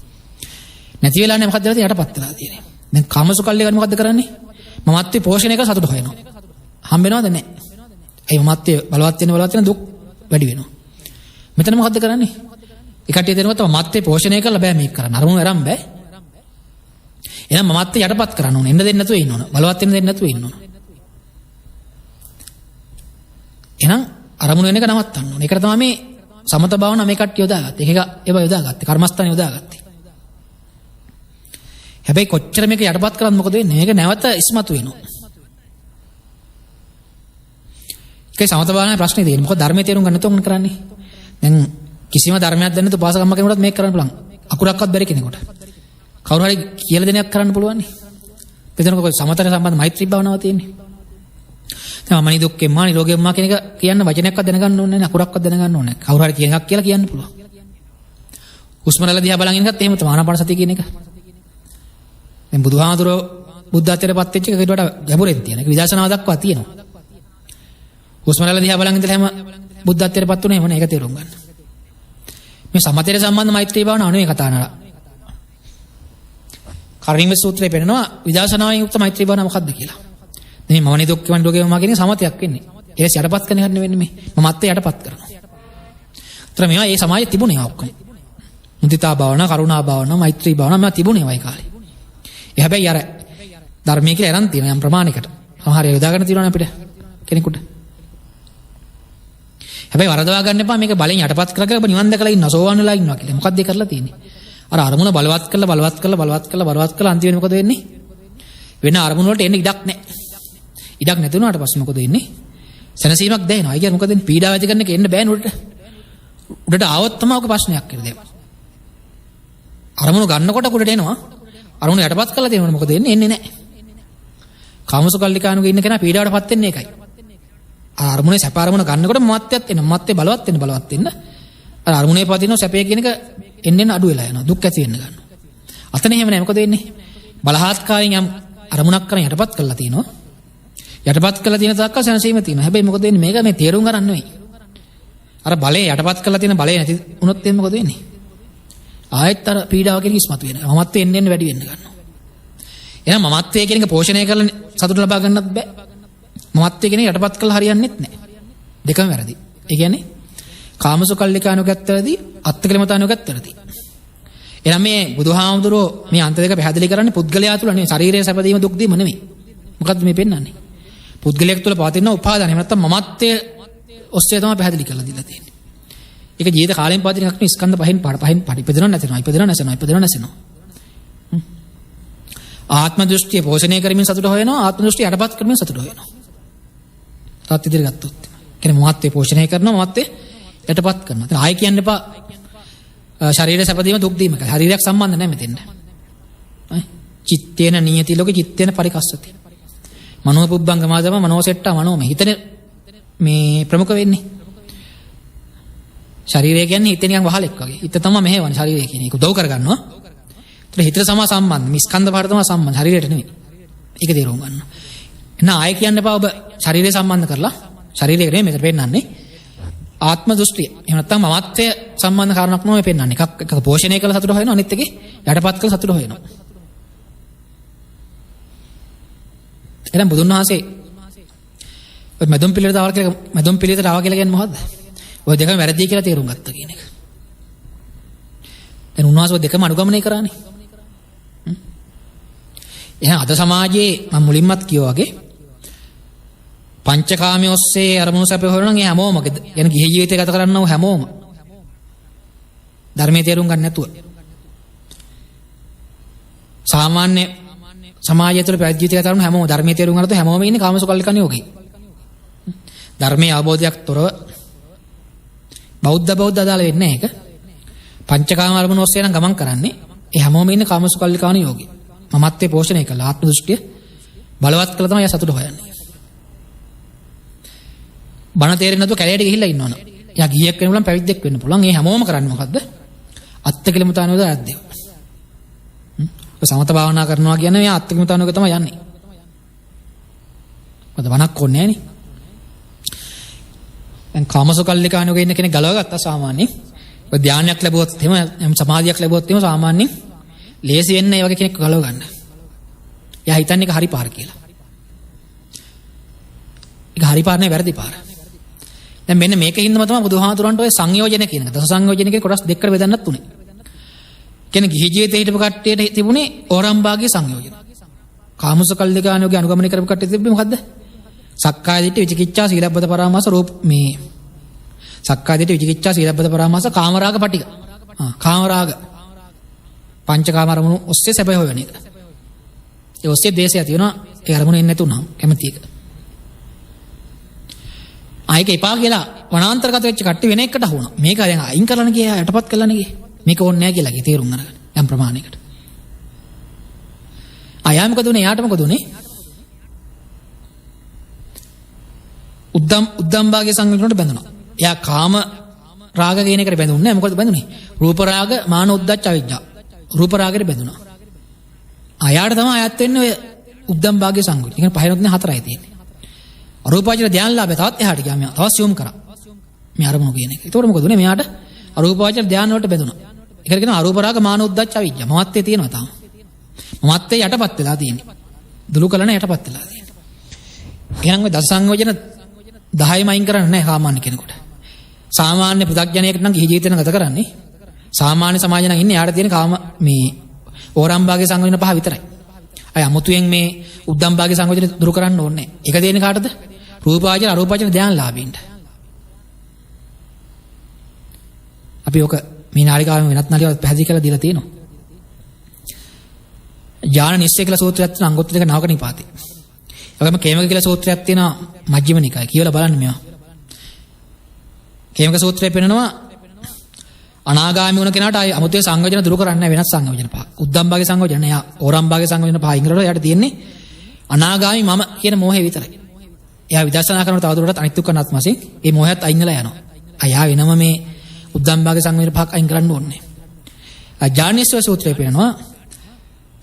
නැති වෙලානේ මොකද්ද වෙලා යටපත් වෙලා තියෙන්නේ. දැන් කාමසුකල්ලි ගන්න මොකද්ද කරන්නේ? මමත්වයේ පෝෂණය කරලා සතුට හොයනවා. හම්බ වෙනවද නැහැ. ඒ මමත්වයේ බලවත් වෙන දුක් වැඩි වෙනවා. මෙතන මොකද්ද කරන්නේ? ඒකට දෙනවා තමයි මමත්වයේ පෝෂණය කරලා බෑ මේක කරන්න. අරමුණු අරන් බෑ. එහෙනම් මමත්වයේ යටපත් කරන්න ඕනේ. එන්න දෙන්න නැතුව ඉන්න ඕන. බලවත් වෙන්න දෙන්න නැතුව ඉන්න ඕන. එහෙනම් අරමුණු වෙන එක නවත්තන්න ඕනේ. ඒකට තමයි මේ සමත භාවනා මේ කට්ටිය යොදාගත්තේ. ඒක යොදාගත්තේ. කර්මස්ථාන යොදාගත්තේ. හැබැයි කොච්චර මේක යටපත් කරත් මොකද වෙන්නේ? මේක නැවත ඉස්මතු වෙනවා. ඒකයි සමත භාවනාවේ ප්‍රශ්නේ තියෙන්නේ. මොකද ධර්මයේ තේරුම් ගන්න නැතුව මොන කරන්නේ? දැන් කිසිම ධර්මයක් දන්නේ නැතුව පාසකම්ම කෙනෙකුට මේක කරන්න පුළුවන්. අකුරක්වත් බැරි කෙනෙකුට. කවුරු හරි කියලා දෙනයක් කරන්න පුළුවන් නේ. මෙතන කොහොමද සමතන සම්බන්ධ මෛත්‍රී භාවනාව තියෙන්නේ? දැන් මම නිදුක්කෙම්මා නිරෝගියම්මා කියන එක කියන්න වචනයක්වත් දැනගන්න ඕනේ නැහැ. අකුරක්වත් දැනගන්න ඕනේ නැහැ. කවුරු හරි කියන එකක් කියලා කියන්න පුළුවන්. හුස්ම රැල්ල දිහා බලන් ඉන්න එකත් එහෙම තමයි ආනාපාන සතිය කියන එක. දැන් බුදුහාමුදුරෝ බුද්ධත්වයට පත් වෙච්ච එකකට වඩා ගැඹුරෙන් තියෙන. ඒක විදර්ශනාව දක්වා තියෙනවා. හුස්ම රැල්ල දිහා බලන් ඉඳලා හැම බුද්ධත්වයට පත් උනේ මොන ඒක තේරුම් ගන්න. මේ සමතේට සම්බන්ධ මෛත්‍රී භාවනාව නෙවෙයි කතා කරනවා. කර්ණීය සූත්‍රයේ පෙන්නනවා විදර්ශනාවෙන් යුක්ත මෛත්‍රී භාවනාව මොකක්ද කියලා. මේ මවනි දුක් කිවන් රෝගේ වමා කියන සමතයක් වෙන්නේ. ඒක යටපත් කරන එක නෙවෙන්නේ මේ. මමත්වයට යටපත් කරනවා. ඒතර මේවා ඒ සමාජයේ තිබුණේ ඔක්කොම. මුදිතා භාවනාව, කරුණා භාවනාව, මෛත්‍රී භාවනාව මේවා තිබුණේ වයි කාලේ. ඒ හැබැයි අර ධර්මයේ කියලා අරන් තියෙන යම් ප්‍රමාණයකට. සමහර ඒවා යොදාගෙන තියෙනවනේ අපිට කෙනෙකුට. හැබැයි වරදවා ගන්න එපා මේක බලෙන් යටපත් කරගෙන ඔබ නිවන් දැකලා ඉන්නවා සෝවන් වෙලා ඉන්නවා කියලා. මොකක්ද ඒ කරලා තියෙන්නේ? අර අරමුණ බලවත් කරලා අන්තිමට මොකද වෙන්නේ? වෙන අරමුණ වලට එන්න ඉඩක් නැහැ. ඉඩක් නැති වුණාට පස්සේ මොකද වෙන්නේ? සැනසීමක් දැනෙනවා. ඒ කියන්නේ මොකද වෙන්නේ? පීඩාව ඇති කරන එක එන්න බෑනේ උඩට. උඩට ආවොත් තමයි ඔක ප්‍රශ්නයක් කියලා දෙන්න. අරමුණු ගන්නකොට උඩට එනවා. අරමුණ යටපත් කරලා දෙනවනේ මොකද වෙන්නේ? එන්නේ නැහැ. කාමසුකල්ලිකානුගේ ඉන්න කෙනා පීඩාවටපත් වෙන්නේ ඒකයි. අරමුණේ සැප අරමුණ ගන්නකොට මමත්වයක් එනවා. මමත්වේ බලවත් වෙන්න. අර අරමුණේ පදින සැපේ කියන එක එන්න අඩු වෙලා යනවා. දුක් ඇති වෙන්න ගන්නවා. අතන එහෙම නැහැ. මොකද වෙන්නේ? බලහත්කාරයෙන් යම් අරමුණක් කරන් යටපත් කරලා තිනවා. යටපත් කරලා තියෙන තාක්කල් සැනසීම තියෙනවා. හැබැයි මොකද වෙන්නේ? මේක මේ තේරුම් ගන්න නෙවෙයි. අර බලේ යටපත් කරලා තියෙන බලේ නැති වුණොත් එන්නේ මොකද වෙන්නේ? ආයෙත් අර පීඩාව කියන ඉස්මතු වෙනවා. මමත්වේ එන්න වැඩි වෙන්න ගන්නවා. එහෙනම් මමත්වයේ කියන එක පෝෂණය කරලා සතුට ලබා ගන්නත් බෑ. මමත්වයේ කියන එක යටපත් කරලා හරියන්නේත් නැහැ. දෙකම වැරදි. ඒ කියන්නේ කාමසුකල්ලිකානුගත්තදී අත්කලමතානුගත්තදී. එහෙනම් මේ බුදුහාමුදුරෝ මේ අන්ත දෙක පැහැදිලි කරන්නේ පුද්ගලයා තුල නෙවෙයි ශරීරයේ සැපදීම දුක් දීම නෙවෙයි. මොකද්ද මේ පෙන්වන්නේ? පුද්ගලයෙක් තුල පවතින උපාදාන එහෙම නැත්නම් මමත්වයේ ඔස්සේ තමයි පැහැදිලි කරලා දීලා තියෙන්නේ. ඒක ජීවිත කාලයෙන් පවතින එකක් නෙවෙයි ස්කන්ධ පහෙන් ඉපදෙනව නැසෙනවා. ආත්ම දෘෂ්ටිය පෝෂණය කරමින් සතුට හොයනවා. ආත්ම දෘෂ්ටිය යටපත් කරමින් සතුට හොයනවා. තාත් ඉදිරිය ගත්තොත්. කියන්නේ මමත්වයේ පෝෂණය කරනවා මමත්වයේ යටපත් කරනවා. දැන් ආයෙ කියන්න එපා ශරීරය සැපදීම දුක් දීම කියලා. ශරීරයක් සම්බන්ධ නැහැ මෙතෙන්ට. චිත්තේන නියති ලෝකේ චිත්තේන පරිකස්සති. මනෝ පුබ්බංගමාදම මනෝසෙට්ටා මනෝමය. හිතන මේ ප්‍රමුඛ වෙන්නේ. ශරීරය කියන්නේ හිතේ නිකන් වහලෙක් වගේ. හිත තමයි මෙහෙවන්නේ ශරීරය කියන එක උදව් කරගන්නවා. ඒතර හිතට සමා සම්බන්ධ. මේ ස්කන්ධ පාර තමයි සම්බන්ධ. ශරීරයට නෙවෙයි. ඒක තේරුම් ගන්න. එහෙනම් ආයෙ කියන්න එපා ඔබ ශරීරය සම්බන්ධ කරලා ශරීරය නෙවෙයි මෙතන පෙන්නන්නේ. ආත්ම දෘෂ්ටිය. එහෙම නැත්නම් මමත්වය සම්බන්ධ කාරණාවක් නෙවෙයි පෙන්නන්නේ. එකක් පෝෂණය කරලා සතුට හොයනවා අනිත් එකේ යටපත් කරලා සතුට හොයනවා. එහෙනම් බුදුන් වහන්සේ ඔය මදුම් පිළිවෙලට ආවා කියලා කියන්නේ මොකද්ද? ඔය දෙකම වැරදි කියලා තේරුම් ගත්තා කියන එක. දැන් උන්වහන්සේ ඔය දෙකම අනුගමනය කරානේ. එහෙනම් අද සමාජයේ මම මුලින්මත් කිව්වා වගේ පංචකාමයේ ඔස්සේ අරමුණු සැප හොයනවා නම් ඒ හැමෝම يعني ගිහි ජීවිතය ගත කරන්නව හැමෝම ධර්මයේ තේරුම් ගන්න නැතුව සාමාන්‍ය සමාජය තුළ පැවිදි ජීවිතය ගත කරන හැමෝම ධර්මයේ තේරුම් ගන්නත් හැමෝම ඉන්නේ කාමසුකල්ලිකන් යෝගේ. ධර්මයේ අවබෝධයක් තොරව බෞද්ධ අදාළ වෙන්නේ නැහැ ඒක. පංචකාම අරමුණු ඔස්සේ නම් ගමන් කරන්නේ ඒ හැමෝම ඉන්නේ කාමසුකල්ලිකාන යෝගේ. මමත්වේ පෝෂණය කළා ආත්ම දෘෂ්ටිය බලවත් කළා තමයි සතුට හොයන්නේ. බණ තේරෙන්නේ නැතුව කැලේට ගිහිල්ලා ඉන්නවනේ. එයා ගිහියෙක් වෙන්න පුළුවන් පැවිද්දෙක් වෙන්න පුළුවන්. ඒ හැමෝම කරන්නේ මොකද්ද? අත්තිකිලමතානෝද ආද්දේ. සමත භාවනා කරනවා කියන්නේ එයා අත්තිකිලමතානෝක තමයි යන්නේ. මොකද වණක් ඕනේ නෑනේ. දැන් කාමසුකල්ලිකානෝගේ ඉන්න කෙනෙක් ගලව ගත්තා සාමාන්‍යයෙන්. ඔය ධානයක් ලැබුවොත් එහෙම සමාධියක් ලැබුවොත් එහෙම සාමාන්‍යයෙන් ලේසි වෙන්නේ ඒ වගේ කෙනෙක් ගලව ගන්න. එයා හිතන්නේ ඒක හරි පාර කියලා. ඒක හරි පාර නෙවෙයි වැරදි පාර. දැන් මෙන්න මේකින්ම තමයි බුදුහාමුදුරන්ට ඔය සංයෝජන කියන එක. දස සංයෝජන කියන කොටස් දෙකකට බෙදන්නත් උනේ. කියන්නේ ගිහි ජීවිතේ හිටපු කට්ටියට තිබුණේ ඕරම්බාගේ සංයෝජන. කාමසුකල්ලිකානෝගේ අනුගමනය කරපු කට්ටිය තිබුණේ මොකද්ද? සක්කාය දිට්ඨි විචිකිච්ඡා සීලබ්බත පරාමාස රූප මේ සක්කාය දිට්ඨි විචිකිච්ඡා සීලබ්බත පරාමාස කාමරාග පටික. කාමරාග පංචකාම අරමුණු ඔස්සේ සැපය හොයන එක. ඒ ඔස්සේ දේශය තියෙනවා ඒ අරමුණ එන්නේ නැතුණා කැමති එක. ආයික එපා කියලා වනාන්තරගත වෙච්ච කට්ටිය වෙන එකකට අහුණා. මේක දැන් අයින් කරන්න ගියා යටපත් කරන්න ගියේ. මේක ඕනේ නැහැ කියලා ගියේ තේරුම් අරගෙන යම් ප්‍රමාණයකට. ආයා මොකද උනේ? යාට මොකද උනේ? උද්දම්බාගේ සංයෝජනට බැඳුණා. එයා කාම රාග කියන එකට බැඳුන්නේ නැහැ. මොකද බැඳුනේ? රූප රාග, මාන උද්දච්ච අවිජ්ජා. රූප රාගෙට බැඳුණා. ආයාට තමයි ආයත් වෙන්නේ ඔය උද්දම් භාග්‍ය සංයෝජන. කියන්නේ පහෙනොත් නේ හතරයි තියෙන්නේ. අරූපාවචර ධානලාභය තවත් එහාට ගියා. මෙයා තවත් සියුම් කරා. මේ අරමුණු කියන එක. ඒතකොට මොකද උනේ? මෙයාට අරූපාවචර ධාන වලට බැඳුණා. ඒකට කියනවා අරූප රාග මාන උද්දච්ච අවිජ්ජා. මමත්වයේ තියෙනවා තාම. මමත්වයේ යටපත් වෙලා තියෙන්නේ. දුරු කලන යටපත් වෙලා තියෙන්නේ. එහෙනම් මේ දස සංයෝජන 10ම අයින් කරන්න නැහැ සාමාන්‍ය කෙනෙකුට. සාමාන්‍ය පුදග්ජනයෙකුට නම් ගිහි ජීවිතේ ගත කරන්නේ සාමාන්‍ය සමාජය නම් ඉන්නේ යාට තියෙන කාම මේ ඕරම් භාගයේ සංයෝජන 5 විතරයි. අය අමුතුවෙන් මේ උද්දම් භාගයේ සංයෝජන දුරු කරන්න ඕනේ නැහැ. ඒක දෙන්නේ කාටද? රූපාවචර අරූපාවචර ධානලාභීන්ට. අපි ඔක මේ නාලිකාවෙන් වෙනත් නාලිකාවක් පැහැදිලි කරලා දීලා තියෙනවා. ඥාන නිශ්චය කියලා සූත්‍රයක් තියෙන අංගොත්තර දෙක නවක නිපාතේ. ඒගොම කේමක කියලා සූත්‍රයක් තියෙනවා මජ්ක්‍ධිම නිකායේ. කියලා බලන්න මේවා. කේමක සූත්‍රය පෙන්නනවා අනාගාමී වුණ කෙනාට ආයි අමුතුවේ සංයෝජන දුරු කරන්න නැහැ වෙනස් සංයෝජන පහ. උද්දම් භාගයේ සංයෝජන නෑ. ඕරම් භාගයේ සංයෝජන පහ ඉංග්‍රීසිවල එයාට තියෙන්නේ අනාගාමී මම කියන මොහේ විතරයි. එයා විදර්ශනා කරනකොට තවදුරටත් අනිත්‍ය කරනත් වශයෙන් ඒ මොහයත් අයින් වෙලා යනවා. අයා වෙනම මේ උද්දම් භාගයේ සංයෝජන පහක් අයින් කරන්න ඕනේ. ඥානීස්ව සූත්‍රය පෙන්නනවා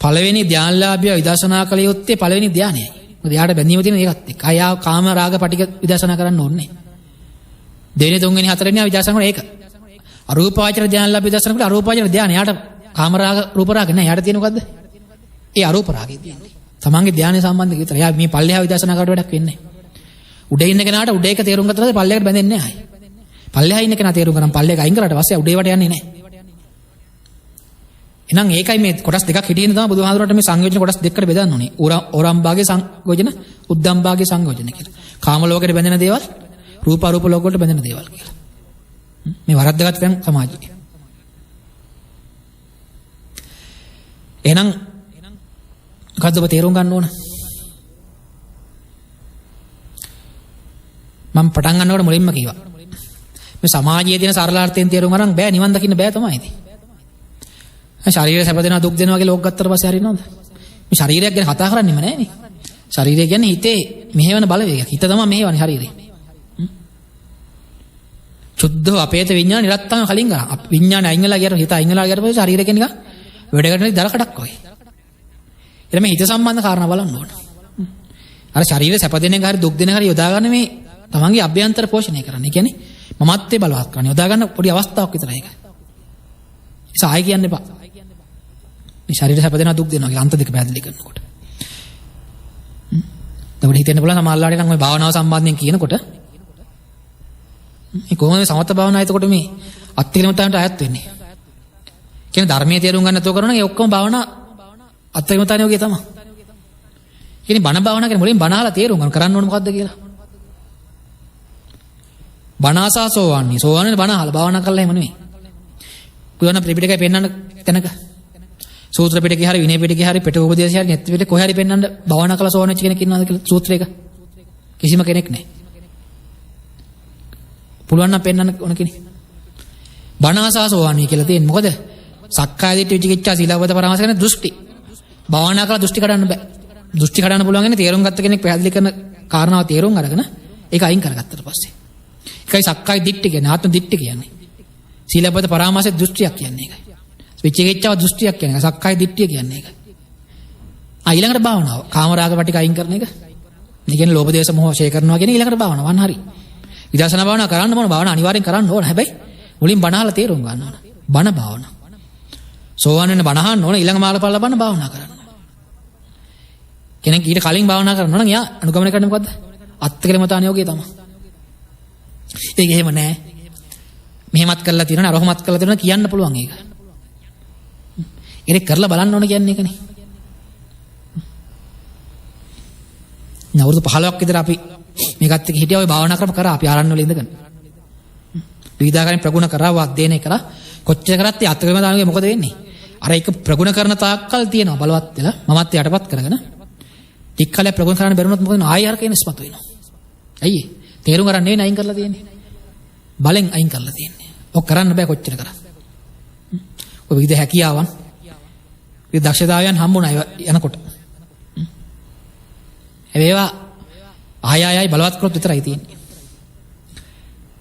පළවෙනි ධානලාභිය විදර්ශනා කළ යුත්තේ පළවෙනි ධානයයි. මොකද එයාට බැඳීම තියෙන ඒකත් එක්ක. අයා කාම රාග පටික විදර්ශනා කරන්න ඕනේ. දෙවෙනි තුන්වෙනි හතරවෙනි විදර්ශනා කරන ඒක. අරූපාවචර ධානලාභිය විදර්ශනා කරලා අරූපාවචර ධානය. එයාට කාම රාග රූප රාග නෑ. එයාට තියෙන මොකද්ද? ඒ අරූප රාගය තියෙන්නේ. තමන්ගේ ධානය සම්බන්ධ විතර. එයා මේ පල්ලෙහා විදර්ශනා කරවට වැඩක් වෙන්නේ නෑ. උඩ ඉන්න කෙනාට උඩ එක තේරුම් ගත්තට පල්ලෙහාට බැඳෙන්නේ නෑ. පල්ලෙහා ඉන්න කෙනා තේරුම් ගන්න පල්ලෙහාට අයින් කරාට පස්සේ උඩේ වට යන්නේ නෑ. එහෙනම් ඒකයි මේ කොටස් දෙකක් හිටින්න තමයි බුදුහාමුදුරන්ට මේ සංයෝජන කොටස් දෙකකට බෙදන්න ඕනේ. ඕරම් භාගයේ සංයෝජන, උද්දම් භාගයේ සංයෝජන කියලා. කාම ලෝකෙට බැඳෙන දේවල්, රූප අරූප ලෝක වලට බැඳෙන දේවල් කියලා. මේ වරද්දගත් දැන් සමාජයේ. එහෙනම් මොකද්ද ඔබ තේරුම් ගන්න ඕන? මම පටන් ගන්නකොට මුලින්ම කිව්වා. මේ සමාජයේ තියෙන සරලාර්ථයෙන් තේරුම් ගන්න බෑ නිවන් දකින්න බෑ තමයි ඉතින්. ශරීරය සැප දෙනවා දුක් දෙනවා කියලා ඕක ගත්තට පස්සේ හරිනවද? මේ ශරීරයක් ගැන කතා කරන්නෙම නෑනේ. ශරීරය කියන්නේ හිතේ මෙහෙවන බලවේගයක්. හිත තමයි මෙහෙවන්නේ ශරීරය. සුද්ධ අපේත විඥාන නිරත්තම කලින් ගන්න. විඥාන අයින් වෙලා ගියර හිත අයින් වෙලා ගියර පස්සේ ශරීරය කියන්නේ නිකන් වැඩකට දරකඩක් වගේ. එතන මේ හිත සම්බන්ධ කාරණා බලන්න ඕන. අර ශරීරය සැප දෙන එක හරි දුක් දෙන එක හරි යොදා ගන්න මේ තමන්ගේ අභ්‍යන්තර පෝෂණය කරන්න. ඒ කියන්නේ මමත්වයේ බලවත් කරන්න. යොදා ගන්න පොඩි අවස්ථාවක් විතරයි ඒක. ඒක ආයි කියන්න එපා. මේ ශරීරය සැප දෙනවා දුක් දෙනවා කියලා අන්ත දෙක පැහැදිලි කරනකොට. එතකොට හිතෙන්න පුළුවන් සමහරවිට නම් මේ භාවනාව සම්බන්ධයෙන් කියනකොට මේ කොහොමද සමත භාවනාව එතකොට මේ අත්තිරිමතාවන්ට අයත් වෙන්නේ. කියන්නේ ධර්මයේ තේරුම් ගන්න නැතුව කරනවා නම් ඒ ඔක්කොම භාවනා අත්තිරිමතාවනේ වගේ තමයි. කියන්නේ බණ භාවනා කියන්නේ මුලින් බණ අහලා තේරුම් ගන්න කරන්න ඕනේ මොකද්ද කියලා. බණ ආසා සෝවන්නේ. සෝවන්නේ බණ අහලා භාවනා කරලා එහෙම නෙමෙයි. පුදුන ත්‍රිපිටකය පෙන්වන්න තැනක සූත්‍ර පිටකේ හරි විනය පිටකේ හරි පිටක උපදේශය හරි නෙත් පිටකේ කොහේ හරි පෙන්වන්න භාවනා කළ සෝවන වෙච්ච කෙනෙක් ඉන්නවද කියලා සූත්‍රයක කිසිම කෙනෙක් නැහැ. පුළුවන් නම් පෙන්වන්න ඕන කෙනෙක්. බණ ආසා සෝවන්නේ කියලා තියෙන්නේ මොකද? සක්කාය දිට්ඨි විචිකිච්ඡා සීලවත පරාමාස කරන දෘෂ්ටි. භාවනා කළා දෘෂ්ටි කඩන්න බෑ. දෘෂ්ටි කඩන්න පුළුවන් ඉන්නේ තේරුම් ගත්ත කෙනෙක් පැහැදිලි කරන කාරණාව තේරුම් අරගෙන ඒක අයින් කරගත්තට පස්සේ. ඒකයි සක්කාය දිට්ඨි කියන්නේ ආත්ම දිට්ඨි කියන්නේ. සීලවත පරාමාසයේ දෘෂ්ටියක් කියන්නේ ඒකයි. විචිකිච්ඡාව දෘෂ්ටියක් කියන්නේ සක්කාය දිට්ඨිය කියන්නේ ඒක. ඊළඟට භාවනාව කාමරාග පිටික අයින් කරන එක. මේ කියන්නේ ලෝභ දේශ මොහ ෂේ කරනවා කියන්නේ ඊළඟට භාවනාව වань හරි. විදර්ශනා භාවනාව කරන්න ඕන භාවනාව අනිවාර්යෙන් කරන්න ඕන. හැබැයි මුලින් බණ අහලා තේරුම් ගන්න ඕන. බණ භාවනාව. සෝවාන් වෙන්න බණ අහන්න ඕන ඊළඟ මාර්ගඵල ලබන්න භාවනා කරන්න ඕන. කෙනෙක් ඊට කලින් භාවනා කරනවා නම් එයා අනුගමනය කරන්නේ මොකද්ද? අත්කලමතාන යෝගය තමයි. ඒක එහෙම නෑ. මෙහෙමත් කරලා තියෙනවා අරහමත් කරලා තියෙනවා කියන්න පුළුවන් ඒක. ඒක කරලා බලන්න ඕන කියන්නේ ඒකනේ. අවුරුදු 15ක් විතර අපි මේකත් එක්ක හිටියා ඔය භාවනා ක්‍රම කරා අපි ආරණ්‍ය වල ඉඳගෙන. විවිධාකාරයෙන් ප්‍රගුණ කරා වාග්දේශනය කරා කොච්චර කරත් ඒ අත්කලම දානගේ මොකද වෙන්නේ? අර ඒක ප්‍රගුණ කරන තාක්කල් තියෙනවා බලවත් වෙලා මමත් යටපත් කරගෙන ටික කලක් ප්‍රගුණ කරන්න බැරුණොත් මොකද ආයෙ අර කෙනෙක් ස්පතු වෙනවා. ඇයි? තේරුම් ගන්න නෙවෙයි අයින් කරලා තියෙන්නේ. බලෙන් අයින් කරලා තියෙන්නේ. ඔක් කරන්න බෑ කොච්චර කරා. ඔය විවිධ හැකියාවන් විවිධ දක්ෂතාවයන් හම්බුණා යනකොට. ඒවා ආයයි බලවත් කරොත් විතරයි තියෙන්නේ.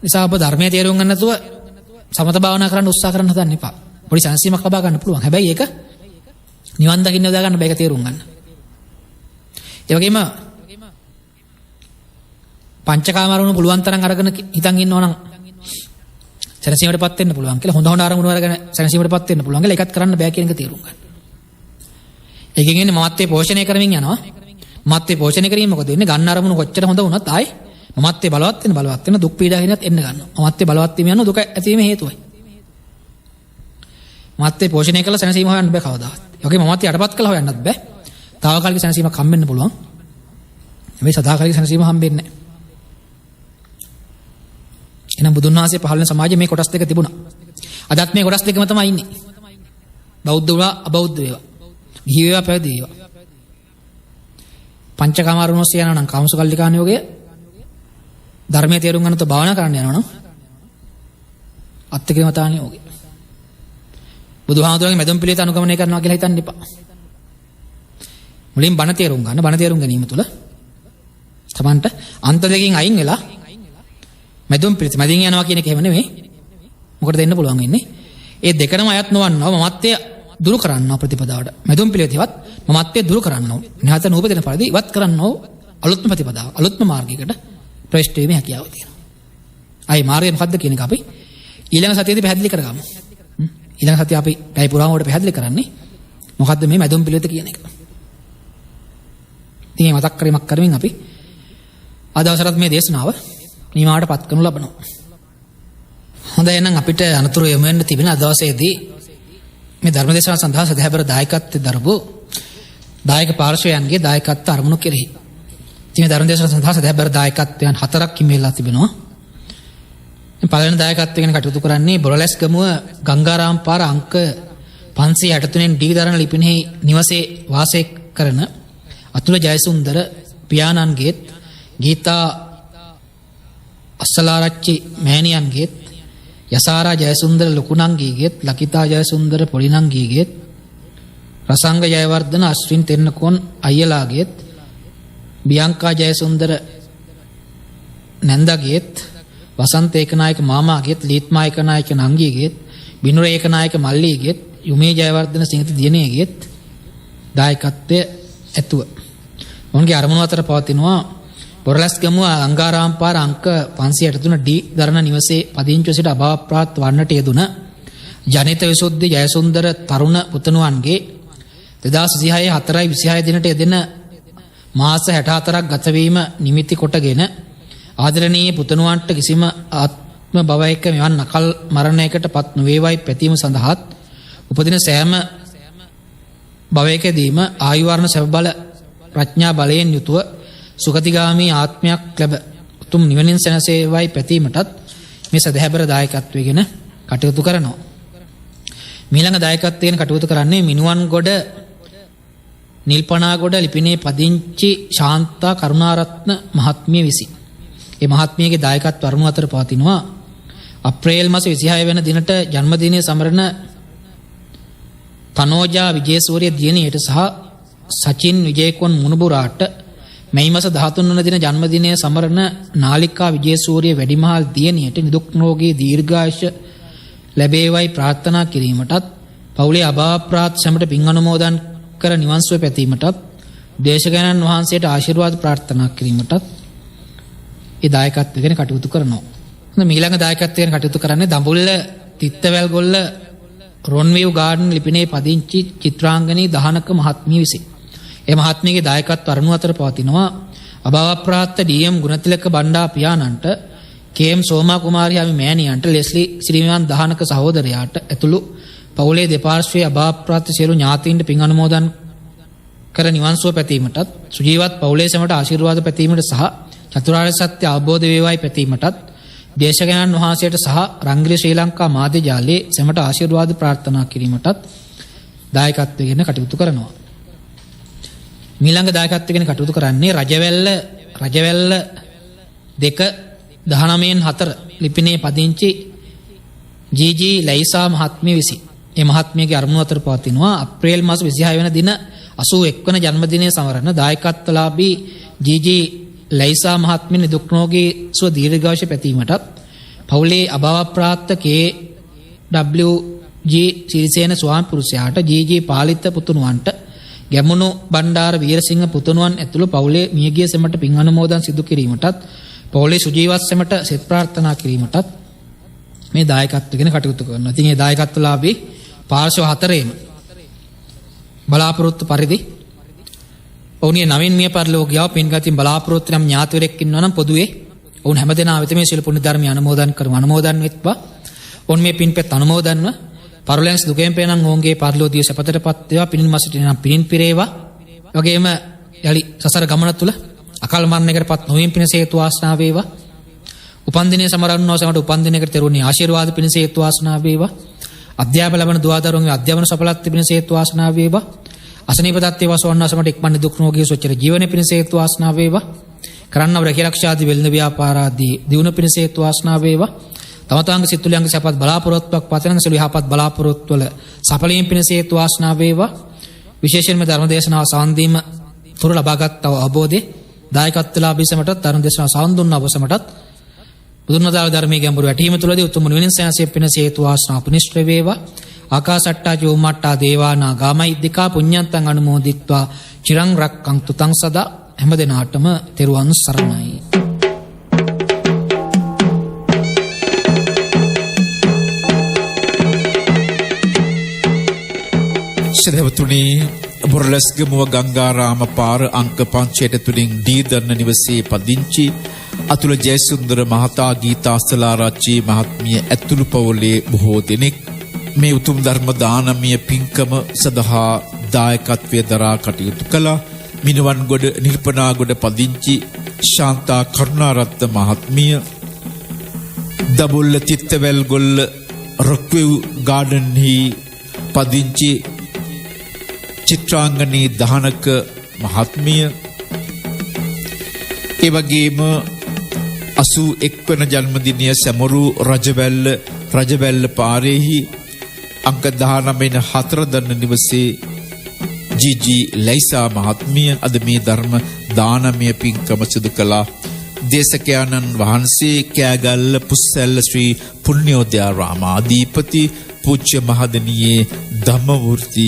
නිසා ඔබ ධර්මයේ තේරුම් ගන්න නැතුව සමත භාවනා කරන්න උත්සාහ කරන්න හදන්න එපා. පොඩි සංසීමක් ලබා ගන්න පුළුවන්. හැබැයි ඒක නිවන් දකින්න යොදා ගන්න බෑ ඒක තේරුම් ගන්න. ඒ වගේම පංචකාම අරමුණු පුළුවන් තරම් අරගෙන හිතන් ඉන්නවා නම් සැනසීමටපත් වෙන්න පුළුවන් කියලා. හොඳ හොඳ අරමුණු අරගෙන සැනසීමටපත් වෙන්න පුළුවන් කියලා ඒකත් කරන්න බෑ කියන එක තේරුම් ගන්න. ඒකෙන් එන්නේ මමත්වේ පෝෂණය කරමින් යනවා. මමත්වේ පෝෂණය කිරීම මොකද වෙන්නේ? ගන්න අරමුණු කොච්චර හොඳ වුණත් ආයේ මමත්වේ බලවත් වෙන දුක් පීඩා හිනත් එන්න ගන්නවා. මමත්වේ බලවත් වීම යනවා දුක ඇතිවීම හේතුවයි. මමත්වේ පෝෂණය කළා සැනසීම හොයන්න බෑ කවදාවත්. ඒ වගේ මමත්වේ යටපත් කළා හොයන්නත් බෑ. తాවකාලික සැනසීමක් හම්බෙන්න පුළුවන්. මේ සදාකාලික සැනසීම හම්බෙන්නේ නැහැ. එහෙනම් බුදුන් වහන්සේ පහළ වෙන සමාජයේ මේ කොටස් දෙක තිබුණා. අදත් මේ කොටස් දෙකම තමයි ඉන්නේ. බෞද්ධ වුණා අබෞද්ධ වේවා. ගිහි වේවා පැවිදි වේවා. පංචකාම අරමුණෝස්සේ යනවා නම් කාමසුකල්ලිකාණ යෝගය ධර්මයේ තේරුම් ගන්නත් භාවනා කරන්න යනවා නම් අත්තිකේ මතාණ යෝගය. බුදුහාමුදුරන්ගේ මැදුම් පිළිවෙත අනුගමනය කරනවා කියලා හිතන්න එපා. මුලින් බණ තේරුම් ගන්න. බණ තේරුම් ගැනීම තුළ තමන්ට අන්ත දෙකකින් අයින් වෙලා මැදුම් පිළිවෙත මැදින් යනවා කියන එක එහෙම නෙමෙයි. මොකටද දෙන්න පුළුවන් වෙන්නේ? ඒ දෙකම අයත් නොවන්නව මමත්වයේ දුරු කරන්නව ප්‍රතිපදාවට. මැදුම් පිළිවෙතවත් මමත්වයේ දුරු කරන්නව. නැවත නූපදින පරිදි ඉවත් කරන්නව අලුත්ම ප්‍රතිපදාව. අලුත්ම මාර්ගයකට ප්‍රේෂ්ඨ වීමේ හැකියාව තියෙනවා. අයි මාර්ගය මොකද්ද කියන එක අපි ඊළඟ සතියේදී පැහැදිලි කරගමු. ඊළඟ සතිය අපි පැය පුරාම උඩ පැහැදිලි කරන්නේ මොකද්ද මේ මැදුම් පිළිවෙත කියන එක. ඉතින් මේ මතක් කිරීමක් කරමින් අපි අද අවසරත් මේ දේශනාව නිමාවට පත් කරනු ලබනවා. හොඳයි එහෙනම් අපිට අනතුරු යොමු වෙන්න තිබෙන අද දවසේදී මේ ධර්ම දේශනාව සඳහා සදහැබර දායකත්වයේ දරපු දායක පාර්ශ්වයන්ගේ දායකත්ව අරමුණු කෙරෙහි. ඉතින් මේ ධර්ම දේශනාව සඳහා සදහැබර දායකත්වයන් 4ක් හිමිවෙලා තිබෙනවා. මේ පළවෙනි දායකත්වය ගැන කටයුතු කරන්නේ බොරලැස් ගමුව ගංගාරාම පාර අංක 583 ඩී දරණ ලිපිනෙහි නිවසේ වාසය කරන අතුල ජයසුන්දර පියාණන්ගේත් ගීතා අස්සලාරච්චි මෑණියන්ගේත් යසාරා ජයසුන්දර ලොකුණන්ගීගේත් ලකිතා ජයසුන්දර පොඩිණන්ගීගේත් රසංග ජයවර්ධන අශ්වින් තෙන්නකෝන් අයියලාගේත් බියංකා ජයසුන්දර නැන්දාගේත් වසන්ත ඒකනායක මාමාගේත් ලීත්මා ඒකනායක නංගීගේත් බිනුර ඒකනායක මල්ලීගේත් යුමේ ජයවර්ධන සිංහති දියණියගේත් දායකත්වය ඇතුව ඔවුන්ගේ අරමුණු අතර පවතිනවා බොරලැස්ගමුව අංගාරාම පාර අංක 583 ඩී දරණ නිවසේ පදිංචිව සිට අභාවප්‍රාප්ත වන්නට යෙදුන ජනිත විසුද්ධි ජයසුන්දර තරුණ පුතණුවන්ගේ 2026 4/26 දිනට යෙදෙන මාස 64ක් ගතවීම නිමිති කොටගෙන ආදරණීය පුතණුවන්ට කිසිම ආත්ම භවයක මෙවන් නකල් මරණයකට පත් නොවේවයි පැතීම සඳහාත් උපදින සෑම භවයකදීම ආයු වර්ණ සැප බල ප්‍රඥා බලයෙන් යුතුව සුගතිගාමී ආත්මයක් ලැබ උතුම් නිවනින් සැනසේවයි පැතීමටත් මේ සදහැබර දායකත්වයෙන් කටයුතු කරනවා. මීළඟ දායකත්වයෙන් කටයුතු කරන්නේ මිනුවන්ගොඩ නිල්පනාගොඩ ලිපිනේ පදිංචි ශාන්තා කරුණාරත්න මහත්මිය විසින්. මේ මහත්මියගේ දායකත්ව අරමුණු අතර පවතිනවා අප්‍රේල් මාස 26 වෙනි දිනට ජන්මදිනය සමරන තනෝජා විජේසූරිය දියණියට සහ සචින් විජේකොන් මුණුබුරාට මැයි මාස 13 වන දින ජන්මදිනය සමරන නාලිකා විජේසූරිය වැඩිමහල් දියණියට නිදුක් නිරෝගී දීර්ඝායුෂ ලැබේවයි ප්‍රාර්ථනා කිරීමටත් පවුලේ අභාවප්‍රාප්ත සැමට පින් අනුමෝදන් කර නිවන් සුව පැතීමටත් දේශකයන්න් වහන්සේට ආශිර්වාද ප්‍රාර්ථනා කිරීමටත් ඒ දායකත්වයෙන් කටයුතු කරනවා. ඊළඟ දායකත්වයෙන් කටයුතු කරන්නේ දඹුල්ල තිත්තවැල්ගොල්ල රොන්විව් ගාඩන් ලිපිනේ පදිංචි චිත්‍රාංගනී දහනක මහත්මිය විසින්. ඒ මහත්මියගේ දායකත්ව අරමුණු අතර පවතිනවා අභාවප්‍රාප්ත ඩී.එම්. ගුණතිලක බණ්ඩා පියාණන්ට කේ.එම්. සෝමා කුමාරියාමි මෑණියන්ට ලෙස්ලි ශ්‍රීමාන් දහනක සහෝදරයාට ඇතුළු පවුලේ දෙපාර්ශ්වයේ අභාවප්‍රාප්ත සියලු ඥාතීන්ට පින් අනුමෝදන් කර නිවන් සුව පැතීමටත් සුජීවත් පවුලේ සැමට ආශිර්වාද පැතීමට සහ චතුරාර්ය සත්‍ය අවබෝධ වේවායි පැතීමටත් දේශකයන්න් වහන්සේට සහ රංගිරි ශ්‍රී ලංකා මාධ්‍ය ජාලයේ සැමට ආශිර්වාද ප්‍රාර්ථනා කිරීමටත් දායකත්වයෙන් කටයුතු කරනවා. ඊළඟ දායකත්වයෙන් කටයුතු කරන්නේ රජවැල්ල 2/19 ලිපිනේ පදිංචි ජී.ජී. ලයිසා මහත්මිය විසින්. මේ මහත්මියගේ අරමුණු අතර පවතිනවා අප්‍රේල් මාස 26 වෙනි දින 81 වන ජන්මදිනය සමරන දායකත්වලාභී ජී.ජී. ලයිසා මහත්මිය නිදුක් නිරෝගී සුව දීර්ඝායුෂ පැතීමටත් පවුලේ අභාවප්‍රාප්ත කේ.ඩබ්ලිව්.ජී. සිරිසේන ස්වාමි පුරුෂයාට ජී.ජී. පාලිත පුතුණුවන්ට ගැමුණු බණ්ඩාර වීරසිංහ පුතුණුවන් ඇතුළු පවුලේ මියගිය සෙමට පින් අනුමෝදන් සිදු කිරීමටත් පවුලේ සුජීවත් සෙමට සෙත් ප්‍රාර්ථනා කිරීමටත් මේ දායකත්වගෙන කටයුතු කරනවා. ඉතින් මේ දායකත්වලාභී පාර්ශ්ව හතරේම බලාපොරොත්තු පරිදි ඔවුන්ගේ නවීන මිය පරලෝකියාව පින්ගතින් බලාපොරොත්තු නම් ඥාතිවරයෙක් ඉන්නවා නම් පොදුවේ ඔවුන් හැමදෙනා වෙත මේ සියලු පුණ්‍ය ධර්මය අනුමෝදන් වෙත්වා. ඔවුන් මේ පින්පෙත් අනුමෝදන්ව පරලෝකයේ දුකෙන් පේනන් ඔවුන්ගේ පරලෝකීය සපතටපත් වේවා. පිනින් මසිට නම් පිනින් පිරේවා. වගේම යලි සසර ගමන තුල අකල් මරණයකටපත් නොවීම පිණිස හේතු වාසනා වේවා. උපන්දිනයේ සමරන්නව සමට උපන්දිනයකට තෙරුණේ ආශිර්වාද පිණිස හේතු වාසනා වේවා. අධ්‍යාපන ලබන දුවදරුවන්ගේ අධ්‍යාපන සඵලත්වය පිණිස හේතු වාසනා වේවා. අසනීප තත්ත්වයේ වසවන්න සමට ඉක්මන් දුක් රෝගී සොච්චර ජීවන පිණිස හේතු වාසනා වේවා. කරන්නව රැකියාරක්ෂාදී වෙළඳ ව්‍යාපාරාදී දියුණු පිණිස හේතු වාසනා වේවා. තම තමන්ගේ සිත් තුළින්ගේ සපත් බලාපොරොත්තුවක් පතන සුළු යහපත් බලාපොරොත්තු වල සඵලීම් පිණිස හේතු වාසනා වේවා. විශේෂයෙන්ම ධර්ම දේශනාව සාන්දීම තුර ලබාගත් අවබෝධේ දායකත්වලාභී සමටත් ධර්ම දේශනාව සාන් දුන්න අවසමටත් බුදුන් වදාළ ධර්මයේ ගැඹුරු වැටහීම තුළදී උතුම් නිවන සැනසීම පිණිස හේතු වාසනා පුනිෂ්ඨ වේවා. ආකාසට්ටා චෝමට්ටා දේවානා ගාමයිද්దికා පුඤ්ඤන්තං අනුමෝදිත්වා චිරං රක්ඛන්තු තං සදා. හැම දිනාටම තෙරුවන් සරණයි. ශ්‍රේවතුනි බොරලස්ගමුව ගංගාරාම පාර අංක 5 තුලින් දීදන්න නිවසේ පදිංචි අතුල ජයසුන්දර මහතා ගීතාස්තලාරච්චි මහත්මිය ඇතුළු පවුලේ බොහෝ දෙනෙක් මේ උතුම් ධර්ම දානමය පින්කම සඳහා දායකත්වයේ දරා කටයුතු කළා. මිනුවන්ගොඩ නිල්පනාගොඩ පදිංචි ශාන්තා කරුණාරත්න මහත්මිය, දබුල්ල තිත්තවැල්ගොල්ල රොක්වෙව් ගාඩන්හි පදිංචි චිත්‍රාංගනී දහනක මහත්මිය, ඒ වගේම 81 වන ජන්මදිනය සැමරු රජවැල්ල පාරේහි අංක 19 4 දන්න නිවසේ ජීජී ලයිසා මහත්මිය අද මේ ධර්ම දානමය පින්කම සිදු කළා. දේශකයන්න් වහන්සේ කෑගල්ල පුස්සැල්ල ශ්‍රී පුණ්‍යෝදයාරාමාධිපති පූජ්‍ය මහදනියේ ධම්මවෘත්ති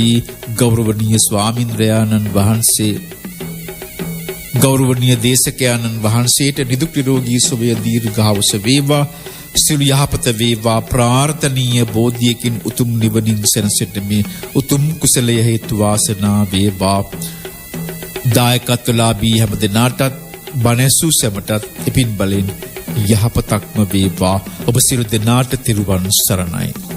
ගෞරවනීය ස්වාමින්ද්‍රයාණන් වහන්සේ, ගෞරවනීය දේශකයන්න් වහන්සේට නිදුක් නිරෝගී සුවය දීර්ඝායුෂ වේවා, සියලු යහපත වේවා, ප්‍රාර්ථනීය බෝධියකින් උතුම් නිවනින් සැනසෙන්න මේ උතුම් කුසලය හේතු වාසනා වේවා. දායකත්වලාභී හැම දෙනාටත් බණැසු සැමටත් එපින් බලෙන් යහපතක්ම වේවා. ඔබ සියලු දෙනාට තෙරුවන් සරණයි.